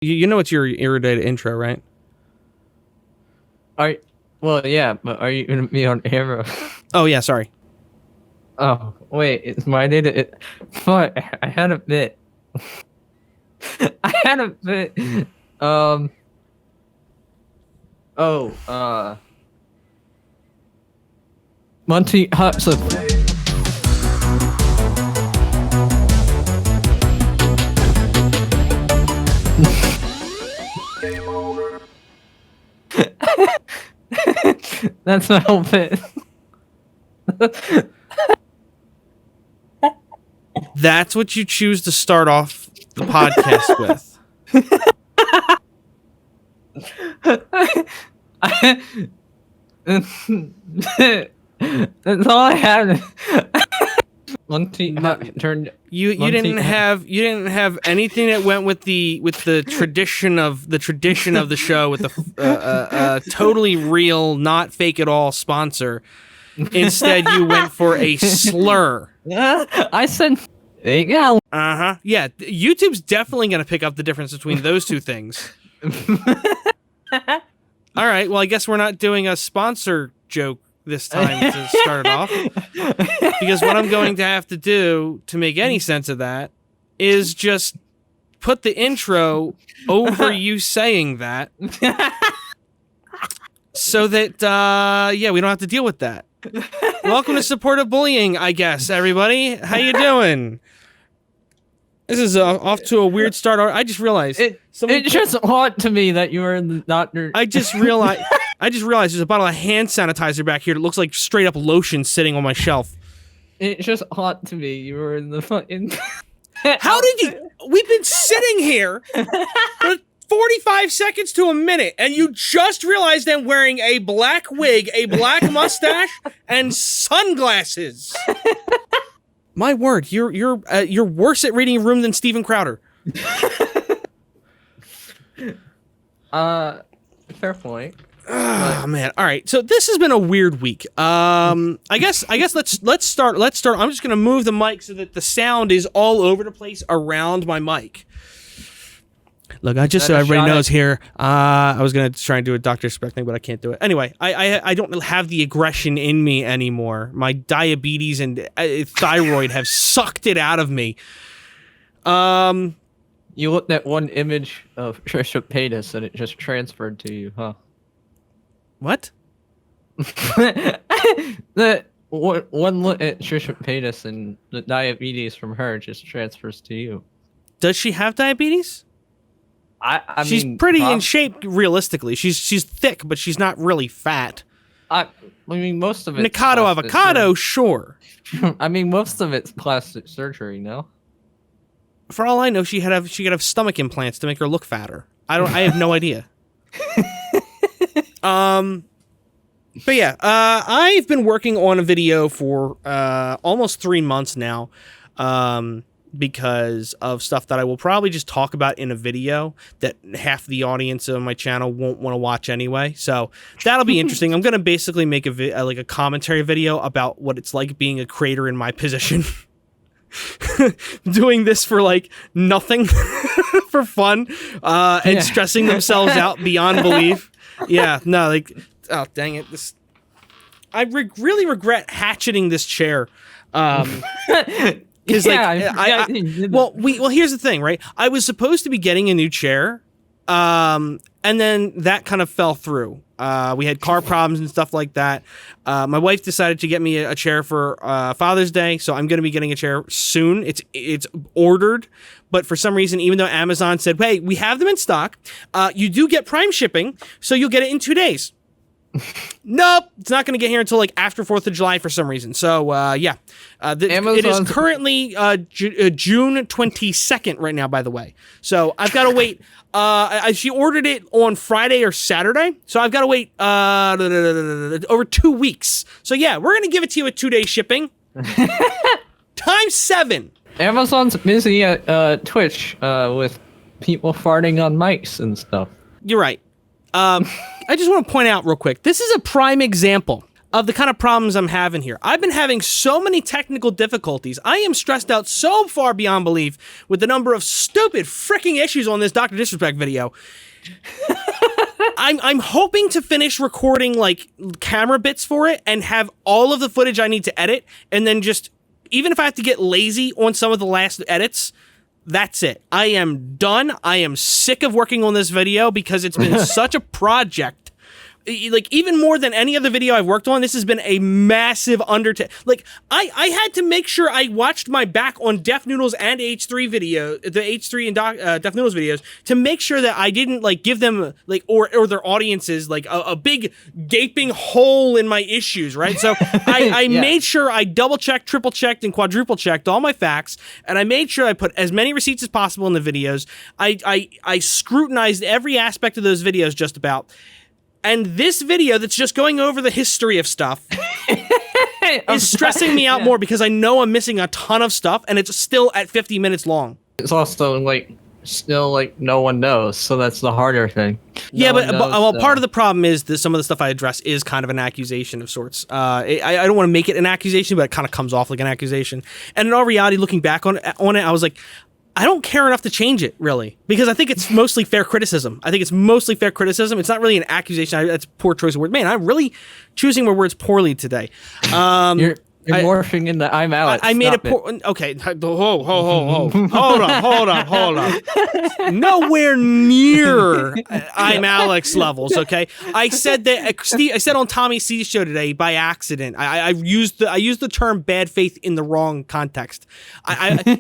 You know it's your irritated intro, right? Well, yeah, but are you gonna be on camera? Oh yeah, sorry. Oh, wait, it's my data. Fuck, I had a bit. I had a bit. Monty Hudson. That's my whole bit. That's what you choose to start off the podcast with. That's all I had. Monty turned. You didn't have anything that went with the tradition of the show with the totally real, not fake at all sponsor. Instead, you went for a slur. I said, there you go. Uh-huh. Yeah, YouTube's definitely going to pick up the difference between those two things. All right, well, I guess we're not doing a sponsor joke this time to start it off. Because what I'm going to have to do to make any sense of that is just put the intro over you saying that. So that, yeah, we don't have to deal with that. Welcome to Supportive Bullying, I guess, everybody. How you doing? This is off to a weird start. I just realized. It's just odd to me that you were in the doctor. I just realized there's a bottle of hand sanitizer back here that looks like straight up lotion sitting on my shelf. It's just hot to me. You were in the fucking. How did you? We've been sitting here for 45 seconds to a minute, and you just realized I'm wearing a black wig, a black mustache, and sunglasses. My word, you're worse at reading a room than Steven Crowder. Fair point. Oh man! All right, so this has been a weird week. I guess let's start. I'm just gonna move the mic so that the sound is all over the place around my mic. Look, so everybody knows here. I was gonna try and do a Dr. Spec thing, but I can't do it. Anyway, I don't have the aggression in me anymore. My diabetes and thyroid have sucked it out of me. You looked at one image of Trisha Paytas and it just transferred to you, huh? What? The one look at Trisha Paytas and the diabetes from her just transfers to you. Does she have diabetes? I she's mean, pretty in shape, realistically. She's thick, but she's not really fat. I mean, most of it. Nikado avocado, sure. I mean, most of it's plastic surgery, no? For all I know, she could have stomach implants to make her look fatter. I have no idea. But yeah, I've been working on a video for almost 3 months now. Because of stuff that I will probably just talk about in a video that half the audience of my channel won't want to watch anyway. So that'll be interesting. I'm going to basically make a commentary video about what it's like being a creator in my position. Doing this for like nothing for fun and stressing themselves out beyond belief. Yeah, no, like, oh, dang it. I really regret hatcheting this chair. Well, here's the thing, right? I was supposed to be getting a new chair, and then that kind of fell through. We had car problems and stuff like that. My wife decided to get me a chair for Father's Day, so I'm going to be getting a chair soon. It's ordered, but for some reason, even though Amazon said, "Hey, we have them in stock, you do get Prime shipping, so you'll get it in 2 days." Nope, it's not going to get here until like after 4th of July for some reason. So yeah, it is currently June 22nd right now, by the way. So I've got to wait. She ordered it on Friday or Saturday, so I've got to wait over 2 weeks. So yeah, we're going to give it to you at 2-day shipping. Times 7. Amazon's busy at Twitch with people farting on mics and stuff. You're right. I just want to point out real quick, this is a prime example of the kind of problems I'm having here. I've been having so many technical difficulties. I am stressed out so far beyond belief with the number of stupid freaking issues on this Dr. Disrespect video. I'm hoping to finish recording like camera bits for it and have all of the footage I need to edit, and then just, even if I have to get lazy on some of the last edits, that's it. I am done. I am sick of working on this video because it's been such a project. Like, even more than any other video I've worked on, this has been a massive undertaking. Like, I had to make sure I watched my back on Def Noodles and H3 video, the H3 and Def Noodles videos, to make sure that I didn't, like, give them, like, or their audiences, like, a big gaping hole in my issues, right? So I Yeah. made sure I double-checked, triple-checked, and quadruple-checked all my facts, and I made sure I put as many receipts as possible in the videos. I scrutinized every aspect of those videos just about. And this video that's just going over the history of stuff is stressing me out more because I know I'm missing a ton of stuff, and it's still at 50 minutes long. It's also like still like no one knows, so that's the harder thing. Yeah, but part of the problem is that some of the stuff I address is kind of an accusation of sorts. I don't want to make it an accusation, but it kind of comes off like an accusation. And in all reality, looking back on it, I was like, I don't care enough to change it, really, because I think it's mostly fair criticism. It's not really an accusation. That's a poor choice of word. Man, I'm really choosing my words poorly today. You're morphing into I'm Alex. I made a poor. Okay, hold on. Nowhere near I'm Alex levels. Okay, I said on Tommy C's show today by accident. I used the term bad faith in the wrong context.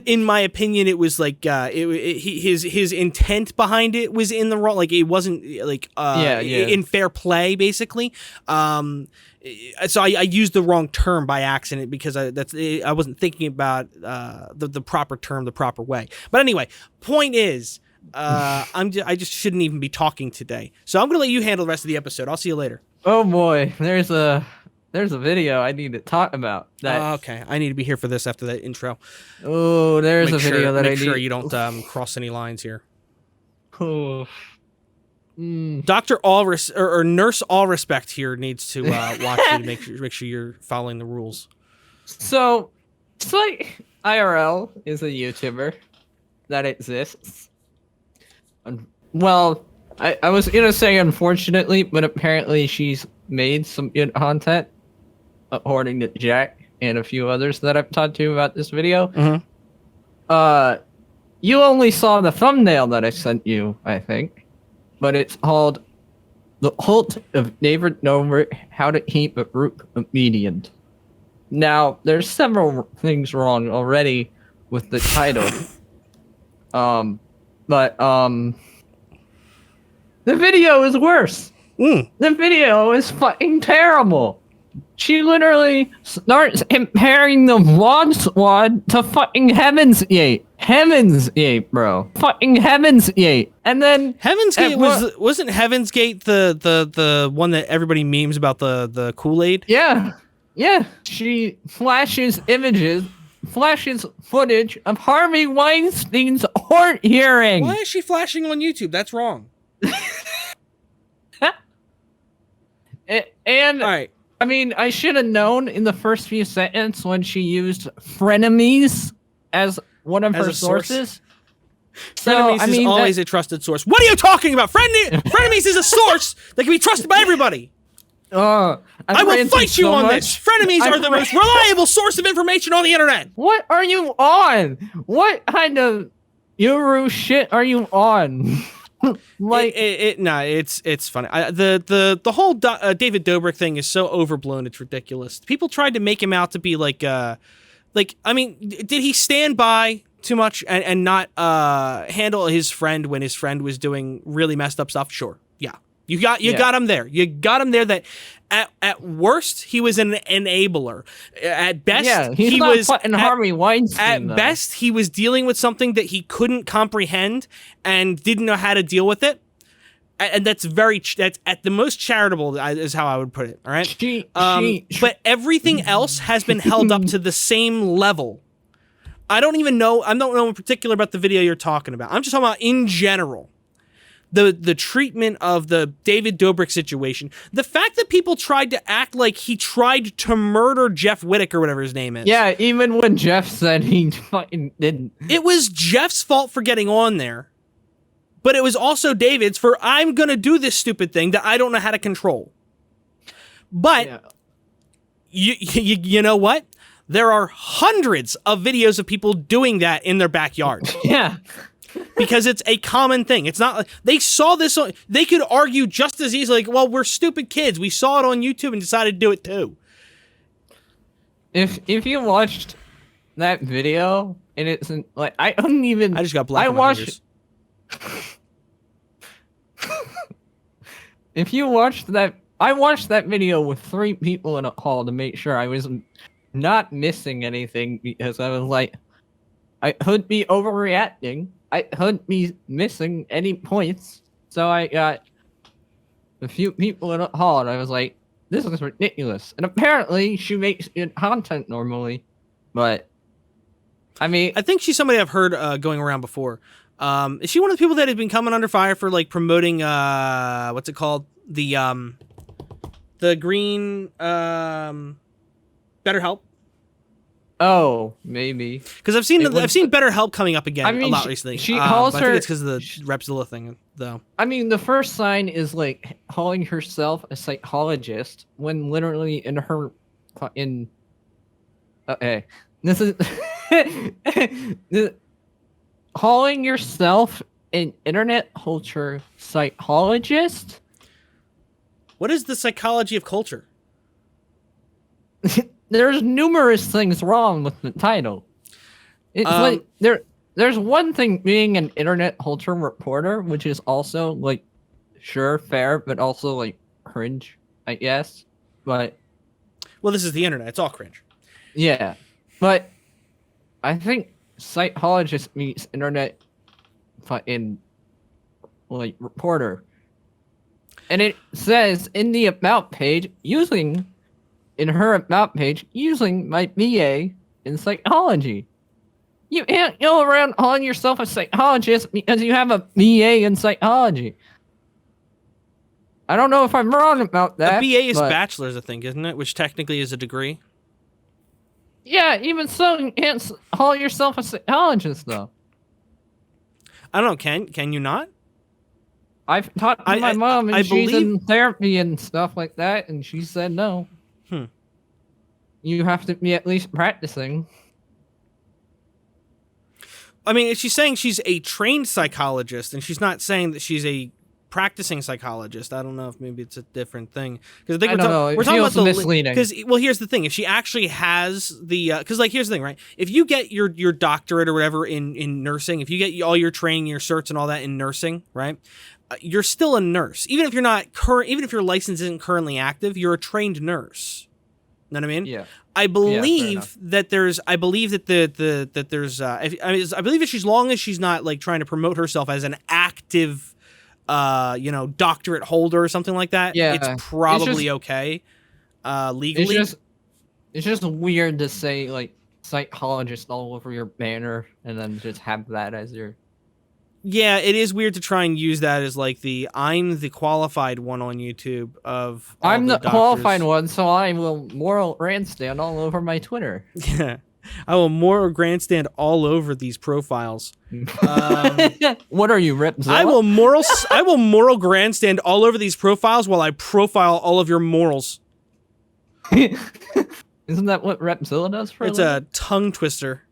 In my opinion, it was like his intent behind it was in the wrong. Like, it wasn't like in fair play, basically. So I used the wrong term by accident because I wasn't thinking about the proper term the proper way. But anyway, point is, I just shouldn't even be talking today. So I'm gonna let you handle the rest of the episode. I'll see you later. Oh boy, there's a video I need to talk about. Okay, I need to be here for this after that intro. Oh, there's a video that I need. Make sure you don't cross any lines here. Oh. Dr. Allres or Nurse Allrespect here needs to watch you to make sure you're following the rules. So, PsychIRL is a YouTuber that exists. Well, I was gonna say unfortunately, but apparently she's made some good content, according to Jack and a few others that I've talked to about this video. Mm-hmm. You only saw the thumbnail that I sent you, I think. But it's called The Cult of David Dobrik, How to Keep a Group Obedient. Now, there's several things wrong already with the title. But the video is worse. The video is fucking terrible. She literally starts comparing the vlog squad to fucking Heaven's Gate. Heaven's Gate, bro. Fucking Heaven's Gate. And then Heaven's Gate wasn't Heaven's Gate the one that everybody memes about the Kool-Aid? Yeah. Yeah. She flashes footage of Harvey Weinstein's court hearing. Why is she flashing on YouTube? That's wrong. And all right. I mean, I should have known in the first few seconds when she used frenemies as one of her sources. Frenemies is always a trusted source. What are you talking about? Frenemies is a source that can be trusted by everybody. I will fight you on this. Frenemies are the most reliable source of information on the internet. What are you on? What kind of Euro shit are you on? Like it's funny. The whole David Dobrik thing is so overblown. It's ridiculous. People tried to make him out to be like I mean, did he stand by too much and not handle his friend when his friend was doing really messed up stuff? Sure, yeah. You got him there. You got him there. That at worst he was an enabler. At best, he was Harvey Weinstein. At best, he was dealing with something that he couldn't comprehend and didn't know how to deal with it. And that's at the most charitable is how I would put it. All right. But everything else has been held up to the same level. I don't know in particular about the video you're talking about. I'm just talking about in general. the treatment of the David Dobrik situation, the fact that people tried to act like he tried to murder Jeff Wittick or whatever his name is. Yeah, even when Jeff said he fucking didn't. It was Jeff's fault for getting on there, but it was also David's for, I'm going to do this stupid thing that I don't know how to control. But you know what? There are hundreds of videos of people doing that in their backyard. Yeah. Because it's a common thing. It's not like they saw this on, they could argue just as easily like, well, we're stupid kids. We saw it on YouTube and decided to do it too. If you watched that video and it's like I just got black on my fingers. If you watched that, I watched that video with 3 people in a call to make sure I was not missing anything, because I was like, I could be overreacting. I could be missing any points. So I got a few people in a call and I was like, this is ridiculous. And apparently she makes good content normally, but I mean, I think she's somebody I've heard going around before. Is she one of the people that has been coming under fire for like promoting what's it called? The green BetterHelp? Oh, maybe. Because I've seen BetterHelp coming up again a lot recently. She calls I her. think it's because of the Repzilla thing, though. I mean, the first sign is like calling herself a psychologist when literally in her okay, this is calling yourself an internet culture psychologist. What is the psychology of culture? There's numerous things wrong with the title. It's like there's one thing being an internet culture reporter, which is also like sure, fair, but also like cringe, I guess. But well, this is the internet; it's all cringe. Yeah, but I think psychologist meets internet fucking like reporter, and it says in the about page in her about page, using my BA in psychology. You can't go around calling yourself a psychologist because you have a BA in psychology. I don't know if I'm wrong about that. A BA is bachelor's, I think, isn't it? Which technically is a degree. Yeah, even so, you can't call yourself a psychologist, though. I don't know, can you not? I've talked to my mom, and she's in therapy and stuff like that, and she said no. You have to be at least practicing. I mean, she's saying she's a trained psychologist, and she's not saying that she's a practicing psychologist. I don't know if maybe it's a different thing. Because I think we're talking about the misleading. Because here's the thing: if she actually has the, because like here's the thing, right? If you get your doctorate or whatever in nursing, if you get all your training, your certs, and all that in nursing, right? You're still a nurse, even if you're not even if your license isn't currently active. You're a trained nurse. Know what I mean? Yeah. I believe that there's. I believe that there's. I believe that as long as she's not like trying to promote herself as an active, doctorate holder or something like that. Yeah, it's probably okay. Legally, it's just weird to say like psychologist all over your banner and then just have that as your. Yeah, it is weird to try and use that as like I'm the qualified one on YouTube of. I'm the qualified one, so I will moral grandstand all over my Twitter. Yeah, I will moral grandstand all over these profiles. What are you, Repzilla? I will moral grandstand all over these profiles while I profile all of your morals. Isn't that what Repzilla does for? It's a tongue twister.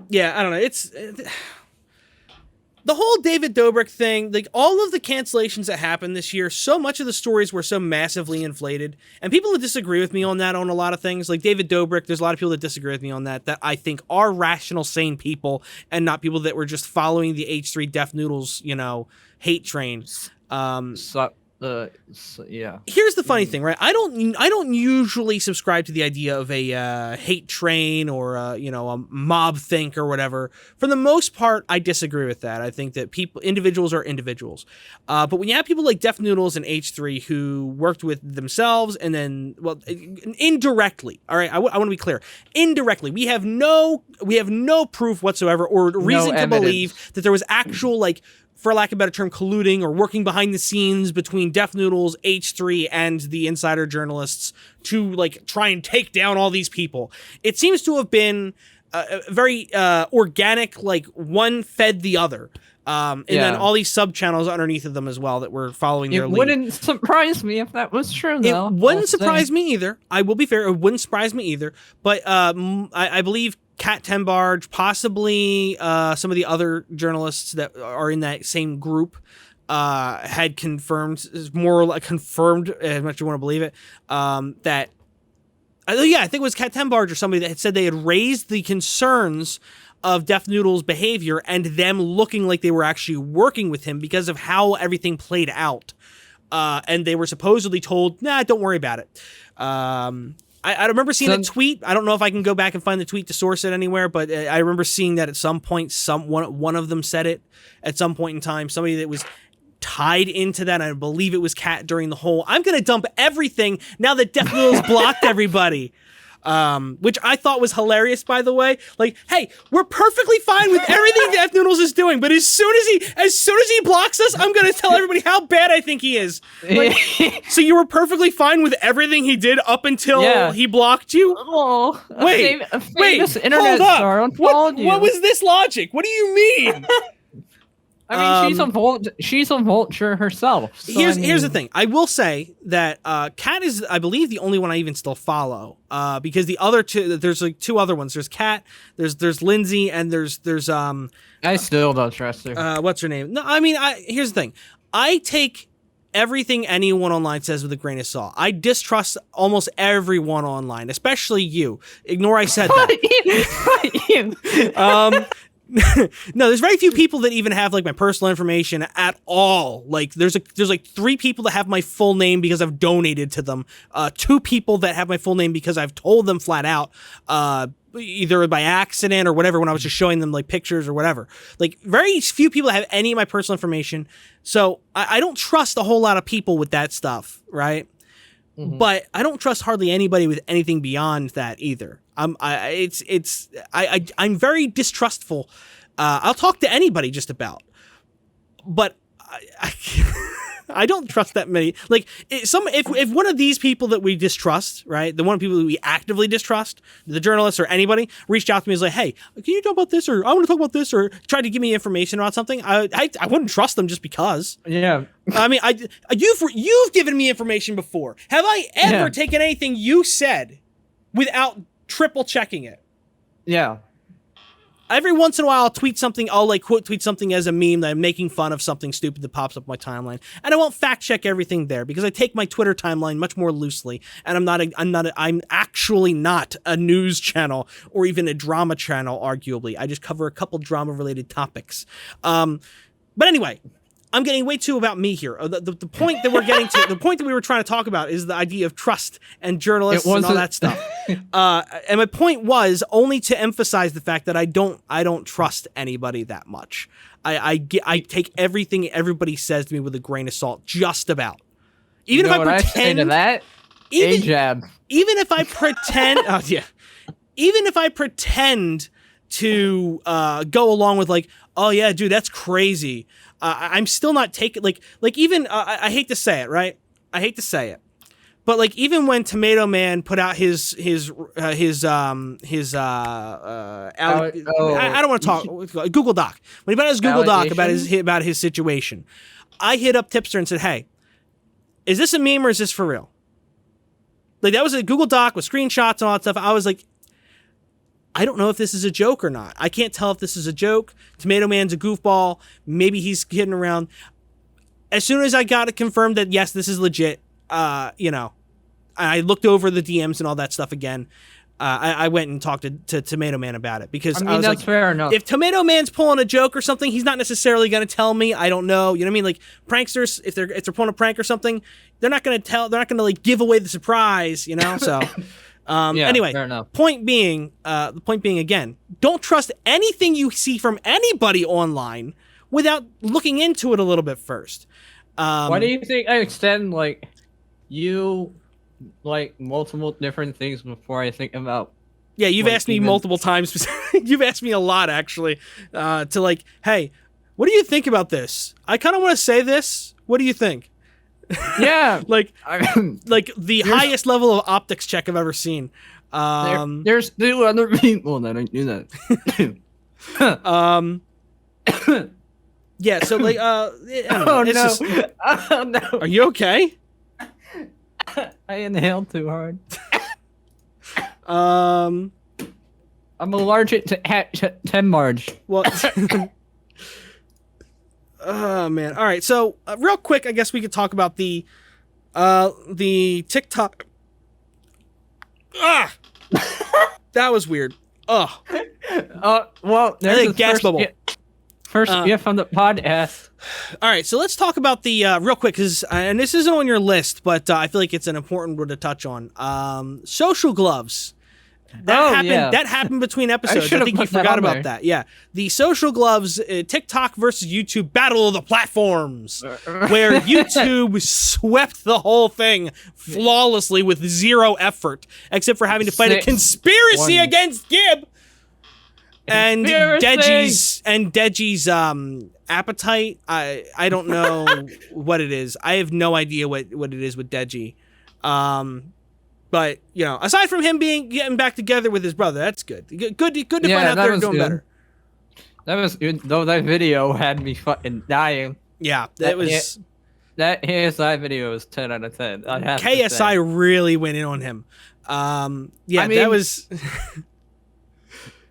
Yeah, I don't know. It's the whole David Dobrik thing, like all of the cancellations that happened this year, so much of the stories were so massively inflated. And people that disagree with me on that on a lot of things, like David Dobrik, there's a lot of people that disagree with me on that I think are rational, sane people and not people that were just following the H3 Deaf Noodles, hate train. Yeah. Here's the funny thing, right? I don't usually subscribe to the idea of a hate train or a mob think or whatever. For the most part, I disagree with that. I think that individuals are individuals. But when you have people like Def Noodles and H3 who worked with themselves and then, well, indirectly, all right, I want to be clear. Indirectly, we have no proof whatsoever or reason to believe that there was actual, like, for lack of a better term, colluding or working behind the scenes between Def Noodles, H3, and the insider journalists to, like, try and take down all these people. It seems to have been very organic, like, one fed the other. And then all these sub-channels underneath of them as well that were following their lead. It wouldn't surprise me if that was true, though. It wouldn't surprise me either. I will be fair. It wouldn't surprise me either. But I believe Kat Tenbarge, possibly some of the other journalists that are in that same group, had confirmed, more or less confirmed, as much as you want to believe it, that, I think it was Kat Tenbarge or somebody that had said they had raised the concerns of Def Noodle's behavior and them looking like they were actually working with him because of how everything played out. And they were supposedly told, nah, don't worry about it. I remember seeing a tweet. I don't know if I can go back and find the tweet to source it anywhere, but I remember seeing that at some point, one of them said it at some point in time. Somebody that was tied into that. I believe it was Kat during the whole, I'm going to dump everything now that Def Noodle's blocked everybody. Which I thought was hilarious, by the way. Like, hey, we're perfectly fine with everything Def Noodles is doing, but as soon as he blocks us, I'm gonna tell everybody how bad I think he is. Like, so you were perfectly fine with everything he did up until he blocked you? Oh, wait, internet star unfollowed you. What was this logic? What do you mean? I mean, she's a vulture herself. So here's the thing. I will say that Kat is, I believe, the only one I even still follow. Because the other two, there's like two other ones. There's Kat, there's Lindsay, and there's I still don't trust her. What's her name? No, I mean, here's the thing. I take everything anyone online says with a grain of salt. I distrust almost everyone online, especially you. Ignore I said that. No, there's very few people that even have like my personal information at all. Like there's like 3 people that have my full name because I've donated to them. 2 people that have my full name because I've told them flat out, either by accident or whatever when I was just showing them like pictures or whatever. Like very few people have any of my personal information. So I don't trust a whole lot of people with that stuff, right? Mm-hmm. But I don't trust hardly anybody with anything beyond that either. I'm very distrustful. I'll talk to anybody just about, but I don't trust that many. Like if one of these people that we distrust, right, the one people that we actively distrust, the journalists or anybody, reached out to me and was like, hey, can you talk about this, or I want to talk about this, or tried to give me information about something, I wouldn't trust them just because. Yeah. I mean, you've given me information before. Have I ever taken anything you said without triple checking it? Yeah. Every once in a while, I'll tweet something. I'll like quote tweet something as a meme that I'm making fun of something stupid that pops up my timeline, and I won't fact check everything there because I take my Twitter timeline much more loosely. And I'm actually not a news channel or even a drama channel. Arguably, I just cover a couple drama related topics. But anyway, I'm getting way too about me here. The point that we're getting to, the point that we were trying to talk about is the idea of trust and journalists and all that stuff. And my point was only to emphasize the fact that I don't trust anybody that much. I take everything everybody says to me with a grain of salt, just about. Even if I pretend even if I pretend, even if I pretend to go along with like, oh yeah, dude, that's crazy. I'm still not taking like even I hate to say it, right? I hate to say it, but like even when Tomato Man put out his I don't want to talk Google Doc, when he put out his Google Doc about his situation, I hit up Tipster and said, hey, is this a meme or is this for real? Like that was a Google Doc with screenshots and all that stuff. I was like, I don't know if this is a joke or not. I can't tell if this is a joke. Tomato Man's a goofball. Maybe he's kidding around. As soon as I got it confirmed that, yes, this is legit, I looked over the DMs and all that stuff again. I went and talked to Tomato Man about it because I mean, I was that's like, fair enough. if Tomato Man's pulling a joke or something, he's not necessarily going to tell me. I don't know. You know what I mean? Like pranksters, if they're pulling a prank or something, they're not going to like give away the surprise, you know? So anyway, fair enough. the point being again, don't trust anything you see from anybody online without looking into it a little bit first. Why do you think I extend like multiple different things before I think about? Yeah, you've asked me multiple times. You've asked me a lot actually, to like, hey, what do you think about this? I kind of want to say this. What do you think? Yeah, like the highest level of optics check I've ever seen. There's still other people that I do that. Yeah, so like, oh no! Just, oh no! Are you okay? I inhaled too hard. I'm allergic to Temmarge. Well, oh man! All right, so real quick, I guess we could talk about the TikTok. That was weird. Well, there's a gas bubble. First gift on the podcast. All right, so let's talk about the real quick, because and this isn't on your list, but I feel like it's an important one to touch on. Social gloves. That happened between episodes. I think you forgot about that. Yeah, the social gloves, TikTok versus YouTube battle of the platforms, where YouTube swept the whole thing flawlessly with zero effort, except for having to fight a conspiracy against Gib. And Deji's appetite. I don't know what it is. I have no idea what it is with Deji. But you know, aside from him getting back together with his brother, that's good. Good to find out they're doing better. That was good. Though that video had me fucking dying. Yeah, that KSI video was 10 out of 10. KSI really went in on him. Yeah, I mean, that was.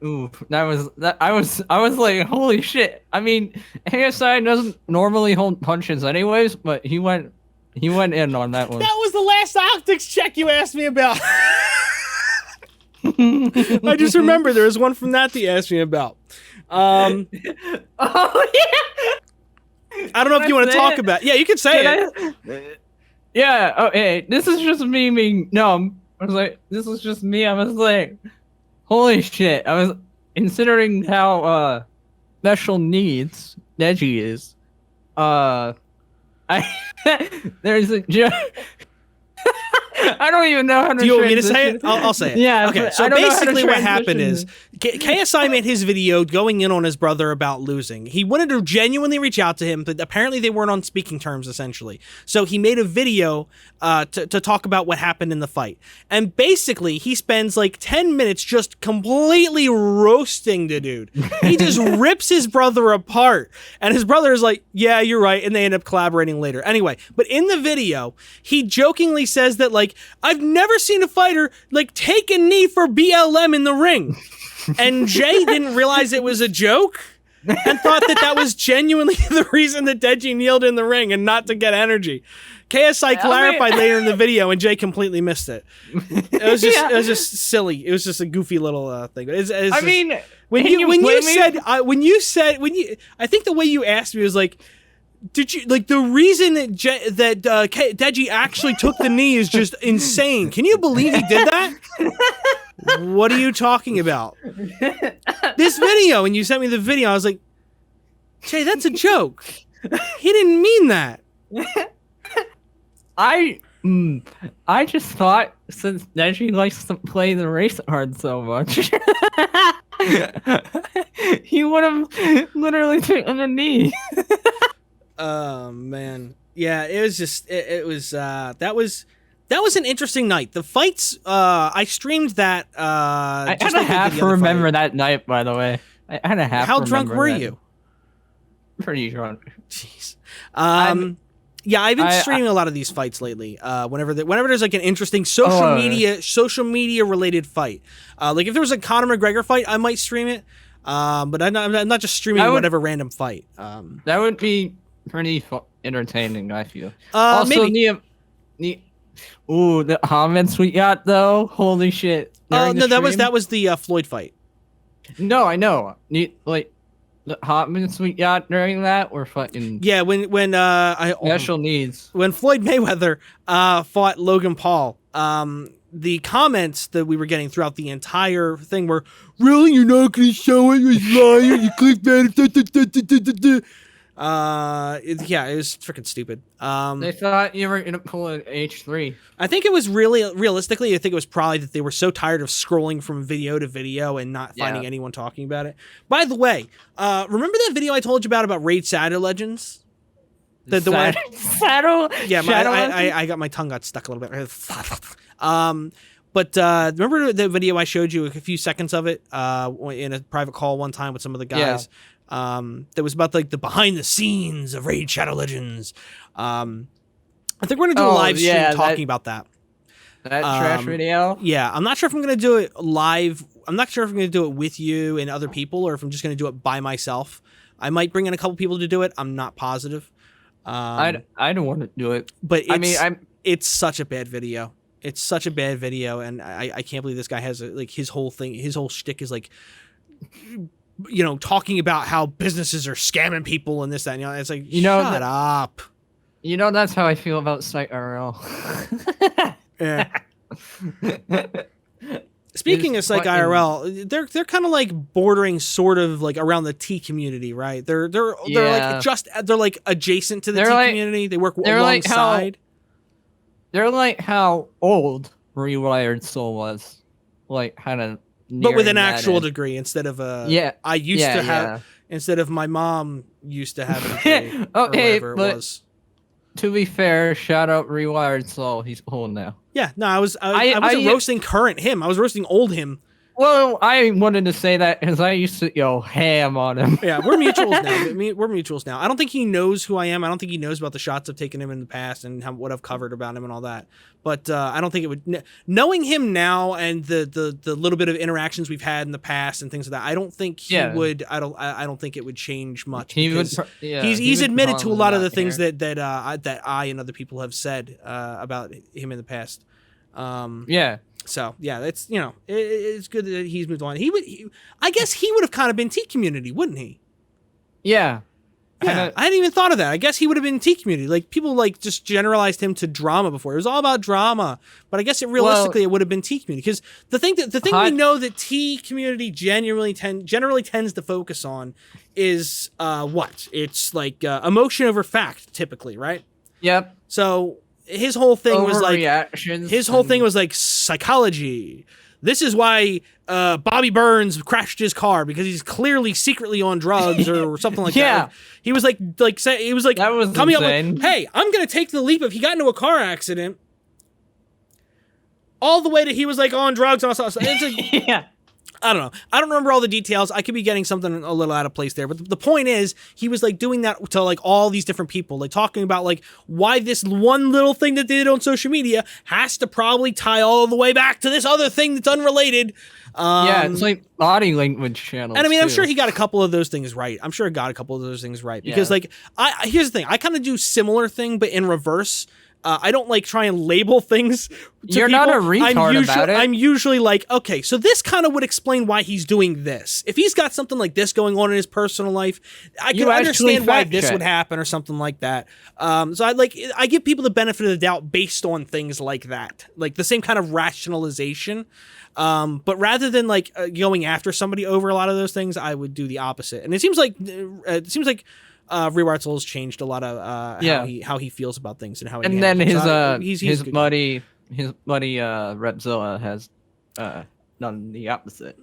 Ooh, I was like, holy shit. I mean, KSI doesn't normally hold punches anyways, but he went in on that one. That was the last optics check you asked me about. I just remember there was one from that you asked me about. Oh yeah. I don't know if you want to talk about. Yeah, you can say it. Yeah. Oh, hey, this is just me being numb. I was like, this is just me. I was like, holy shit. I was considering how special needs Neji is. There's a joke. I don't even know how to. Do you want me to say it? I'll say it. Yeah. Okay. So basically, what happened is KSI made his video going in on his brother about losing. He wanted to genuinely reach out to him, but apparently they weren't on speaking terms, essentially. So he made a video to talk about what happened in the fight. And basically, he spends like 10 minutes just completely roasting the dude. He just rips his brother apart. And his brother is like, yeah, you're right. And they end up collaborating later. Anyway, but in the video, he jokingly says that, like, I've never seen a fighter like take a knee for BLM in the ring. And Jay didn't realize it was a joke and thought that was genuinely the reason that Deji kneeled in the ring and not to get energy. KSI clarified later in the video, and Jay completely missed it. It was just silly. It was just a goofy little thing. I think the way you asked me was like, did you like the reason that Deji actually took the knee is just insane? Can you believe he did that? What are you talking about? This video, and you sent me the video. I was like, Jay, that's a joke. He didn't mean that. I just thought, since Deji likes to play the race card so much, he would have literally taken a knee. Oh man, yeah, it was just that was an interesting night. The fights, I streamed that. I kind of have to remember that night, by the way. I kind of have. How drunk were you? Pretty drunk. Jeez. Yeah, I've been streaming a lot of these fights lately. Whenever there's like an interesting social media related fight, like if there was a Conor McGregor fight, I might stream it. But I'm not just streaming whatever random fight. That would be pretty entertaining, I feel. Also, maybe. Ooh, the comments we got though. Holy shit. Oh During no, the that was the Floyd fight. No, I know. Like the comments we got during that were fucking Yeah, when special needs. when Floyd Mayweather fought Logan Paul, the comments that we were getting throughout the entire thing were, "Really, you're not going to show it? You're lying. You clickbait." Yeah, it was freaking stupid. They thought you were gonna pull an H3. I think it was really, realistically, I think it was probably that they were so tired of scrolling from video to video and not finding anyone talking about it. By the way, remember that video I told you about Raid Shadow Legends? The one, Shadow? yeah, I got my tongue got stuck a little bit. But remember the video I showed you, a few seconds of it in a private call one time with some of the guys? Yeah. That was about like the behind the scenes of Raid Shadow Legends. I think we're gonna do a live stream talking about that. That trash video? Yeah, I'm not sure if I'm gonna do it live. I'm not sure if I'm gonna do it with you and other people, or if I'm just gonna do it by myself. I might bring in a couple people to do it. I'm not positive. I don't want to do it, but it's such a bad video. It's such a bad video, and I can't believe this guy has like his whole thing. His whole shtick is like, you know, talking about how businesses are scamming people and this, that, and it's like, shut up. You know, that's how I feel about PsychIRL. Yeah. Speaking of PsychIRL, they're kind of like bordering sort of like around the T community, right? They're like adjacent to the T community. They work alongside. They're like how old Rewired Soul was, like kind of. But with an actual degree instead of I used to have instead of my mom used to have a degree, it was. To be fair, shout out Rewired Soul. He's old now. Yeah, no, I wasn't roasting current him. I was roasting old him. Well, I wanted to say that because I used to go ham on him. Yeah, we're mutuals now. We're mutuals now. I don't think he knows who I am. I don't think he knows about the shots I've taken him in the past and what I've covered about him and all that. But I don't think it would. Knowing him now and the little bit of interactions we've had in the past and things like that, I don't think he would. I don't think it would change much. He's admitted to a lot of the things that I and other people have said about him in the past. So yeah, it's it's good that he's moved on. I guess he would have kind of been T community, wouldn't he? Yeah. Yeah, I hadn't even thought of that. I guess he would have been T community. Like people like just generalized him to drama before. It was all about drama, but I guess it would have been T community because the thing we know that T community generally tends to focus on is what? It's like emotion over fact, typically, right? Yep. So his whole thing was like psychology. This is why Bobby Burns crashed his car because he's clearly secretly on drugs or something like that. He was coming insane. up with, hey, I'm gonna take the leap if he got into a car accident. All the way to he was like on drugs and all stuff. It's like, I don't know. I don't remember all the details. I could be getting something a little out of place there. But the point is, he was like doing that to like all these different people, like talking about like why this one little thing that they did on social media has to probably tie all the way back to this other thing that's unrelated. It's like body language channels. And I mean, I'm sure he got a couple of those things right. Because like, here's the thing. I kind of do similar thing, but in reverse. I don't like try and label things. You're people. Not a retard about it. I'm usually like, okay, so this kind of would explain why he's doing this. If he's got something like this going on in his personal life, I can understand why this would happen or something like that. So I give people the benefit of the doubt based on things like that, like the same kind of rationalization. But rather than like going after somebody over a lot of those things, I would do the opposite. And it seems like Rewired Soul's changed a lot of how he feels about things and how. And then his buddy Repzilla has done the opposite.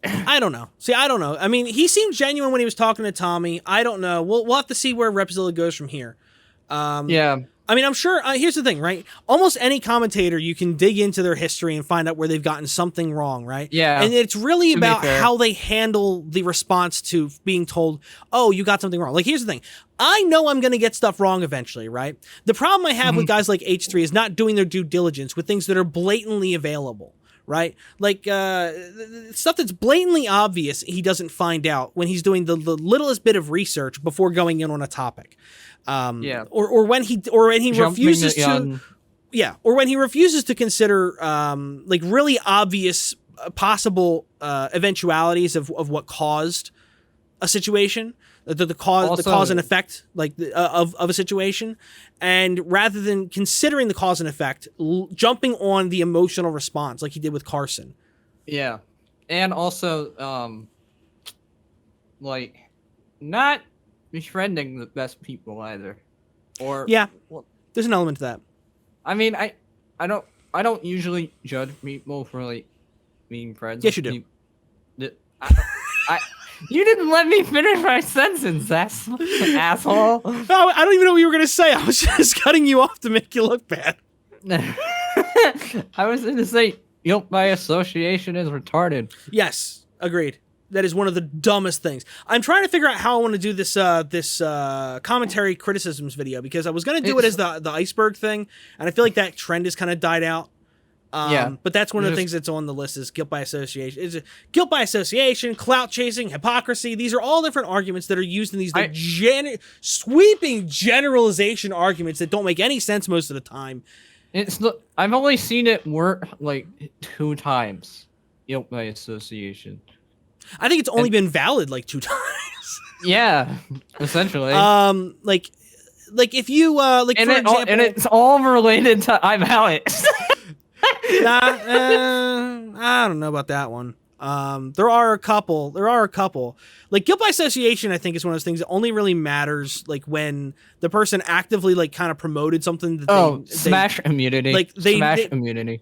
I don't know. See, I don't know. I mean, he seemed genuine when he was talking to Tommy. I don't know. We'll have to see where Repzilla goes from here. I mean, I'm sure, here's the thing, right? Almost any commentator, you can dig into their history and find out where they've gotten something wrong, right? Yeah. And it's really about how they handle the response to being told, oh, you got something wrong. Like, here's the thing. I know I'm going to get stuff wrong eventually, right? The problem I have with guys like H3 is not doing their due diligence with things that are blatantly available. Right? Like, stuff that's blatantly obvious he doesn't find out when he's doing the littlest bit of research before going in on a topic. Or when he refuses to Yeah, or when he refuses to consider like really obvious possible eventualities of what caused a situation, the cause and effect, like of a situation, and rather than considering the cause and effect, jumping on the emotional response like he did with Carson. Yeah, and also like not befriending the best people either, or yeah, there's an element to that. I mean, I don't usually judge people for like being friends. Yes, you do. You didn't let me finish my sentence, asshole. No, I don't even know what you were gonna say. I was just cutting you off to make you look bad. I was going to say guilt by association is retarded. Yes, agreed. That is one of the dumbest things. I'm trying to figure out how I want to do this commentary criticisms video, because I was going to do it as the iceberg thing, and I feel like that trend has kind of died out. But that's one of the things that's on the list is guilt by association. It's guilt by association, clout chasing, hypocrisy. These are all different arguments that are used in these sweeping generalization arguments that don't make any sense most of the time. I've only seen it work like 2 times. Guilt by association. I think it's only been valid like 2 times. Yeah, essentially. Like if you like for example, and it's all related to I'm Alex. I don't know about that one. There are a couple. Like guilt by association, I think is one of those things that only really matters like when the person actively like kind of promoted something. That smash immunity. Like smash immunity.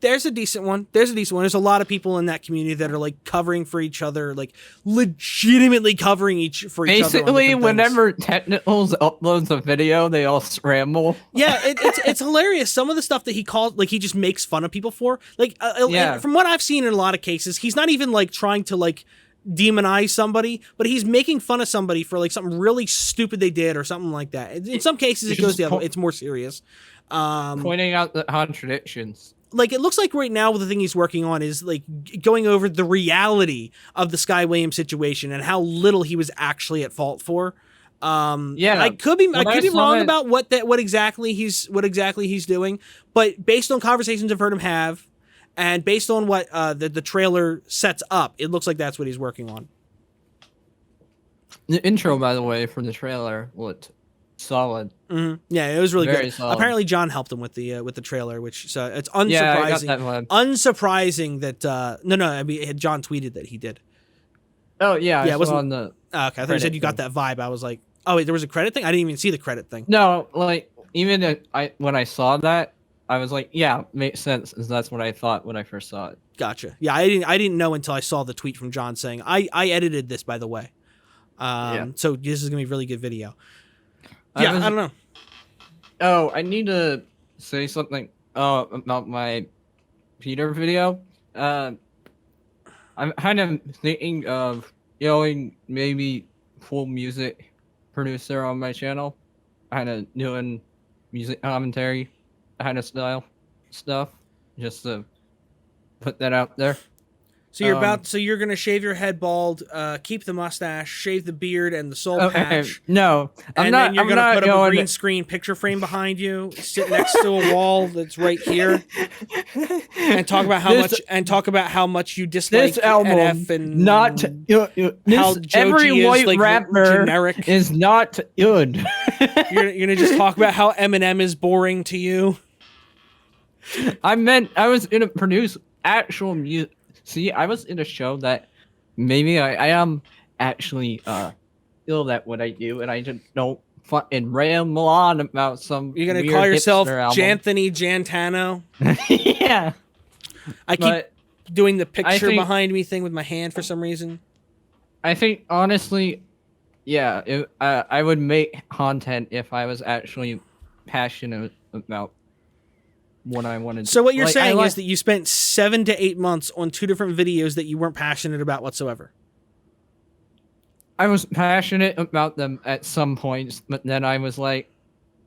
There's a decent one. There's a lot of people in that community that are like covering for each other, like legitimately covering each other. Basically, whenever Technicals uploads a video, they all ramble. Yeah, it's hilarious. Some of the stuff that he calls, like he just makes fun of people for. Like, from what I've seen in a lot of cases, he's not even like trying to like demonize somebody, but he's making fun of somebody for like something really stupid they did or something like that. In some cases, it goes the other way. It's more serious. Pointing out the contradictions. Like, it looks like right now the thing he's working on is like going over the reality of the Sky Williams situation and how little he was actually at fault for. I could be wrong about what exactly he's doing, but based on conversations I've heard him have, and based on what the trailer sets up, it looks like that's what he's working on. The intro, by the way, for the trailer looked solid. Mm-hmm. Yeah, it was really Very good. solid. Apparently, John helped him with the trailer, which it's unsurprising. Yeah, I got that one. Unsurprising that I mean, John tweeted that he did. Oh yeah, it wasn't on the. Okay, I thought you said you got that vibe. I was like, oh wait, there was a credit thing. I didn't even see the credit thing. No, like even when I saw that, I was like, yeah, makes sense. That's what I thought when I first saw it. Gotcha. Yeah, I didn't know until I saw the tweet from John saying I edited this, by the way. So this is gonna be a really good video. I don't know. Oh, I need to say something about my Peter video. I'm kind of thinking of going maybe full music producer on my channel, kind of doing music commentary kind of style stuff, just to put that out there. So you're gonna shave your head bald, keep the mustache, shave the beard and the soul patch. No, then you're gonna put up a green screen picture frame behind you, sit next to a wall that's right here, and talk about how much you dislike this album. NF and not how every white like rapper generic. Is not good. You're gonna just talk about how Eminem is boring to you. I was gonna produce actual music. See, I was in a show that maybe I am actually ill at what I do, and I just don't fucking ramble on about some. You're gonna call yourself Janthony Jantano? Yeah. I keep doing the picture behind me thing with my hand for some reason. I think honestly, yeah, I would make content if I was actually passionate about what I wanted. So what you're saying is that you spent 7 to 8 months on 2 different videos that you weren't passionate about whatsoever. I was passionate about them at some points, but then I was like,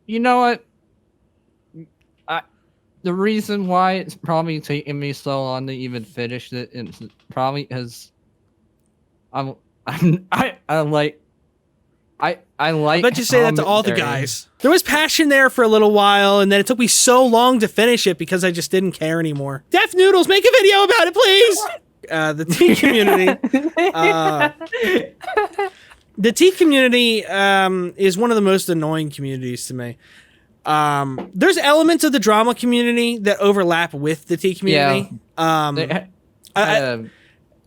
you know what? The reason why it's probably taking me so long to even finish it is probably because I I like. I bet you say that to all the commentary. guys. There was passion there for a little while, and then it took me so long to finish it because I just didn't care anymore. Deaf Noodles, make a video about it, please. The tea community. The tea community is one of the most annoying communities to me. There's elements of the drama community that overlap with the tea community.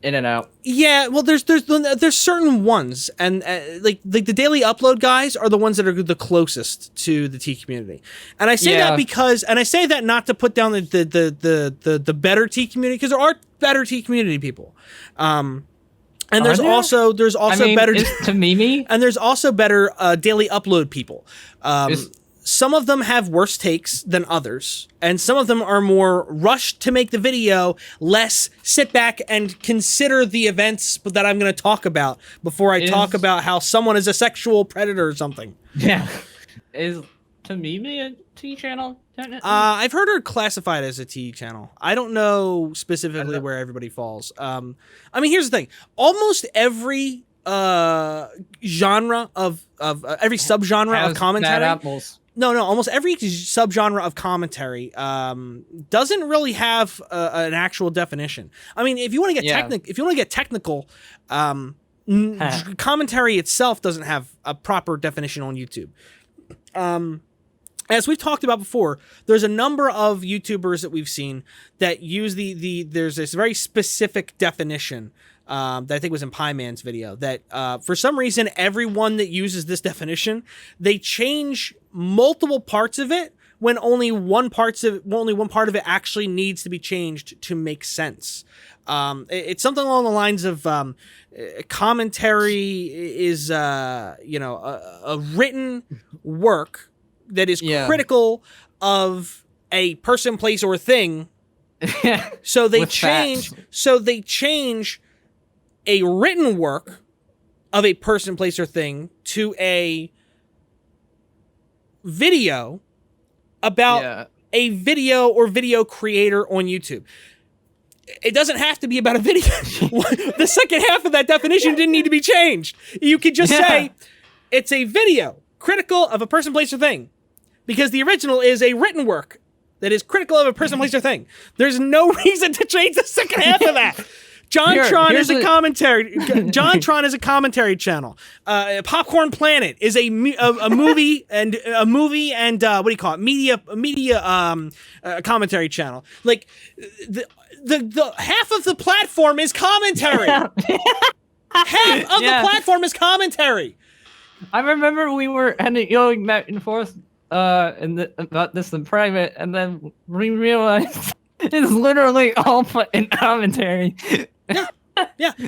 In and out. Yeah, well, there's certain ones, and like the daily upload guys are the ones that are the closest to the tea community, and I say that because, and I say that not to put down the better tea community, because there are better tea community people, and there's also better to Mimi, and there's also better daily upload people. Some of them have worse takes than others, and some of them are more rushed to make the video, less sit back and consider the events that I'm going to talk about before I talk about how someone is a sexual predator or something. Yeah. Is Tamimi a T channel? I've heard her classified as a T channel. I don't know specifically where everybody falls. I mean, here's the thing. Almost every genre of every subgenre of commentary. No, almost every subgenre of commentary doesn't really have an actual definition. I mean, if you want to get technical, commentary itself doesn't have a proper definition on YouTube. As we've talked about before, there's a number of YouTubers that we've seen that use there's this very specific definition that I think was in Pie Man's video, that for some reason, everyone that uses this definition, they change multiple parts of it when only one part of it actually needs to be changed to make sense. It's something along the lines of commentary is a written work that is critical of a person, place, or thing. So they change a written work of a person, place, or thing to a video about a video or video creator on YouTube. It doesn't have to be about a video. The second half of that definition didn't need to be changed. You could just say it's a video critical of a person, place, or thing, because the original is a written work that is critical of a person, place, or thing. There's no reason to change the second half of that. JonTron is a commentary. JonTron is a commentary channel. Popcorn Planet is a movie and what do you call it? Media commentary channel. Like the half of the platform is commentary. Half of the platform is commentary. I remember we were going back and forth about this in private, and then we realized it's literally all put in commentary. Yeah.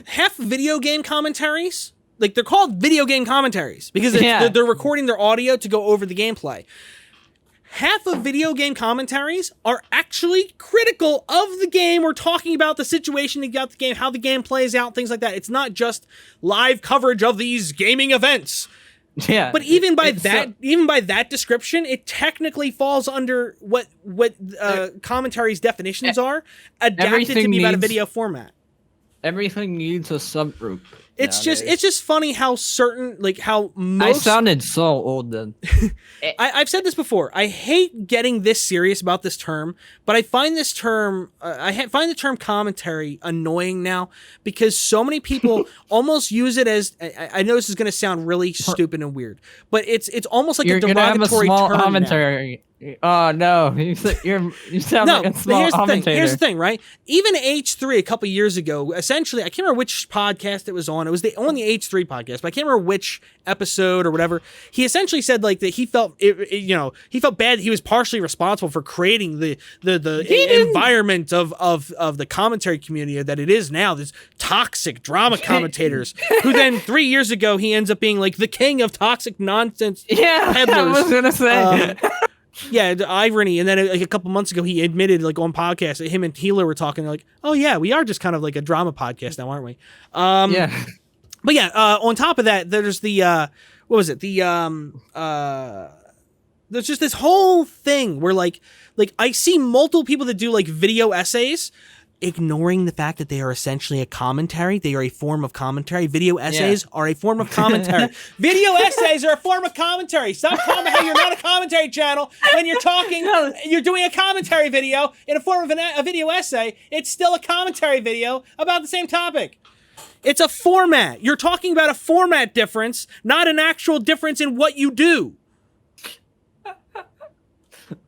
Half video game commentaries, like they're called video game commentaries because they're recording their audio to go over the gameplay. Half of video game commentaries are actually critical of the game or talking about the situation they got the game, how the game plays out, things like that. It's not just live coverage of these gaming events. Yeah. But even by that description, it technically falls under what commentary's definitions are, adapted to be about a video format. Everything needs a subgroup. It's just funny how most. I sounded so old then. I've said this before. I hate getting this serious about this term, but I find this term, find the term commentary annoying now because so many people almost use it as. I know this is going to sound really stupid and weird, but it's almost like a derogatory term. Commentary. Oh no, you sound like a small commentator. Here's the thing, right? Even H3 a couple years ago, essentially, I can't remember which podcast it was on. It was on the H3 podcast, but I can't remember which episode or whatever. He essentially said like that he felt he felt bad that he was partially responsible for creating the environment of the commentary community that it is now. This toxic drama commentators who then 3 years ago he ends up being like the king of toxic nonsense. Yeah, peddlers. I was gonna say. Yeah, the irony. And then like a couple months ago, he admitted like on podcast that him and Healer were talking like, oh yeah, we are just kind of like a drama podcast now, aren't we? Yeah. But yeah, on top of that, there's the, what was it? The, there's just this whole thing where like I see multiple people that do like video essays ignoring the fact that they are essentially a commentary. They are a form of commentary. Video essays are a form of commentary. Video essays are a form of commentary. Stop calling how you're not a commentary channel when you're talking. You're doing a commentary video in a form of a video essay. It's still a commentary video about the same topic. It's a format. You're talking about a format difference, not an actual difference in what you do.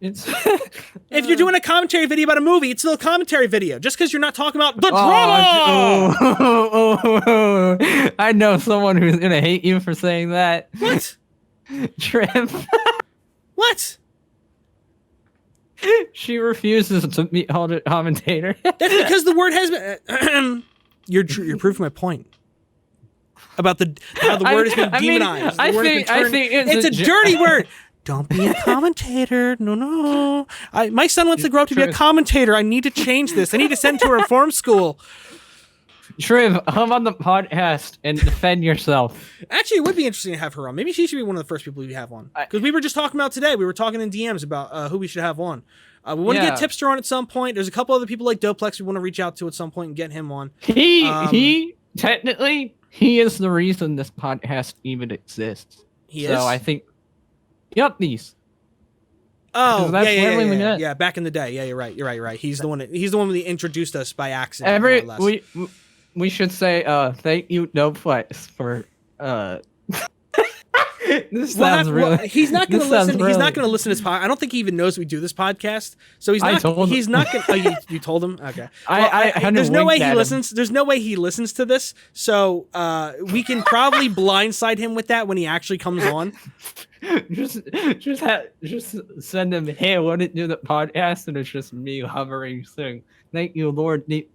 If you're doing a commentary video about a movie, it's still a commentary video. Just because you're not talking about the drama. I know someone who's gonna hate you for saying that. What? Trim. What? She refuses to be called a commentator. That's because the word has been. You're proving my point about how the word has been demonized. I think it's a dirty word. Don't be a commentator. No. My son wants to grow up to be a commentator. I need to change this. I need to send to a reform school. Triv, come on the podcast and defend yourself. Actually, it would be interesting to have her on. Maybe she should be one of the first people we have on. Because we were just talking about today. We were talking in DMs about who we should have on. We want to get Tipster on at some point. There's a couple other people like Doplex we want to reach out to at some point and get him on. He technically, he is the reason this podcast even exists. He is? So I think... Yep, these. Oh, yeah. Back in the day, you're right. He's the one that introduced us by accident. We should say thank you, Doplex, for This sounds really. He's not going to listen. He's not going to listen to this podcast. I don't think he even knows we do this podcast. So he's not. He's not going. Oh, you told him. Okay. There's no way he listens. There's no way he listens to this. So we can probably blindside him with that when he actually comes on. Just send him. Hey, I want to do the podcast, and it's just me hovering, saying, "Thank you, Lord Doplex."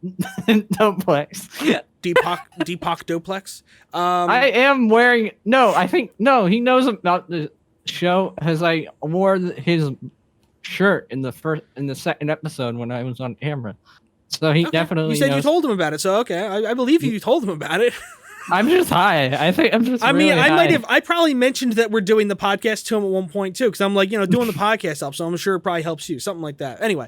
Deepak Doplex. I am wearing. I think he knows about the show because I wore his shirt in the second episode when I was on camera. So he definitely. You said knows. You told him about it, so okay, I believe you told him about it. I'm just high. I think I'm just. I probably mentioned that we're doing the podcast to him at one point too, because I'm like, doing the podcast helps. So I'm sure it probably helps you, something like that. Anyway.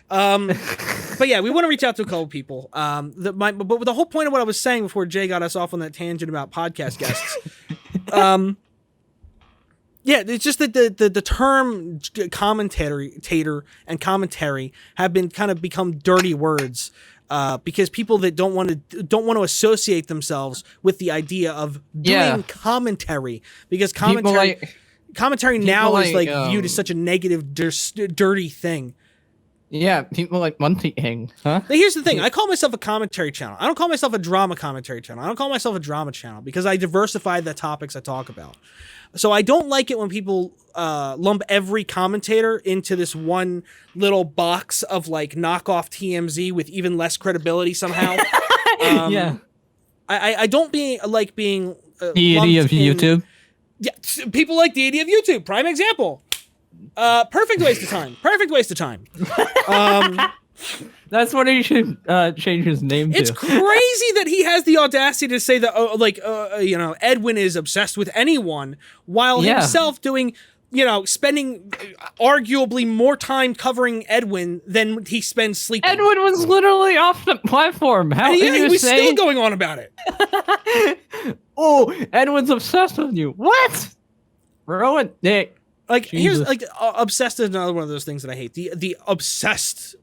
But yeah, we want to reach out to a couple people. But the whole point of what I was saying before Jay got us off on that tangent about podcast guests. Yeah, it's just that the term commentator and commentary have become dirty words. Because people that don't want to associate themselves with the idea of doing commentary, because commentary now is viewed as such a negative, dirty thing. Yeah, people like Monty King, huh? Now, here's the thing. I call myself a commentary channel. I don't call myself a drama commentary channel. I don't call myself a drama channel because I diversify the topics I talk about. So I don't like it when people lump every commentator into this one little box of like knockoff TMZ with even less credibility somehow. I don't like being deity of YouTube. Yeah, people like deity of YouTube. Prime example. Perfect waste of time. That's what he should change his name to. It's crazy that he has the audacity to say that, Edwin is obsessed with anyone while himself doing, spending arguably more time covering Edwin than he spends sleeping. Edwin was literally off the platform. How he was still going on about it. Oh, Edwin's obsessed with you. What? Rowan Dick. Here's obsessed is another one of those things that I hate. The obsessed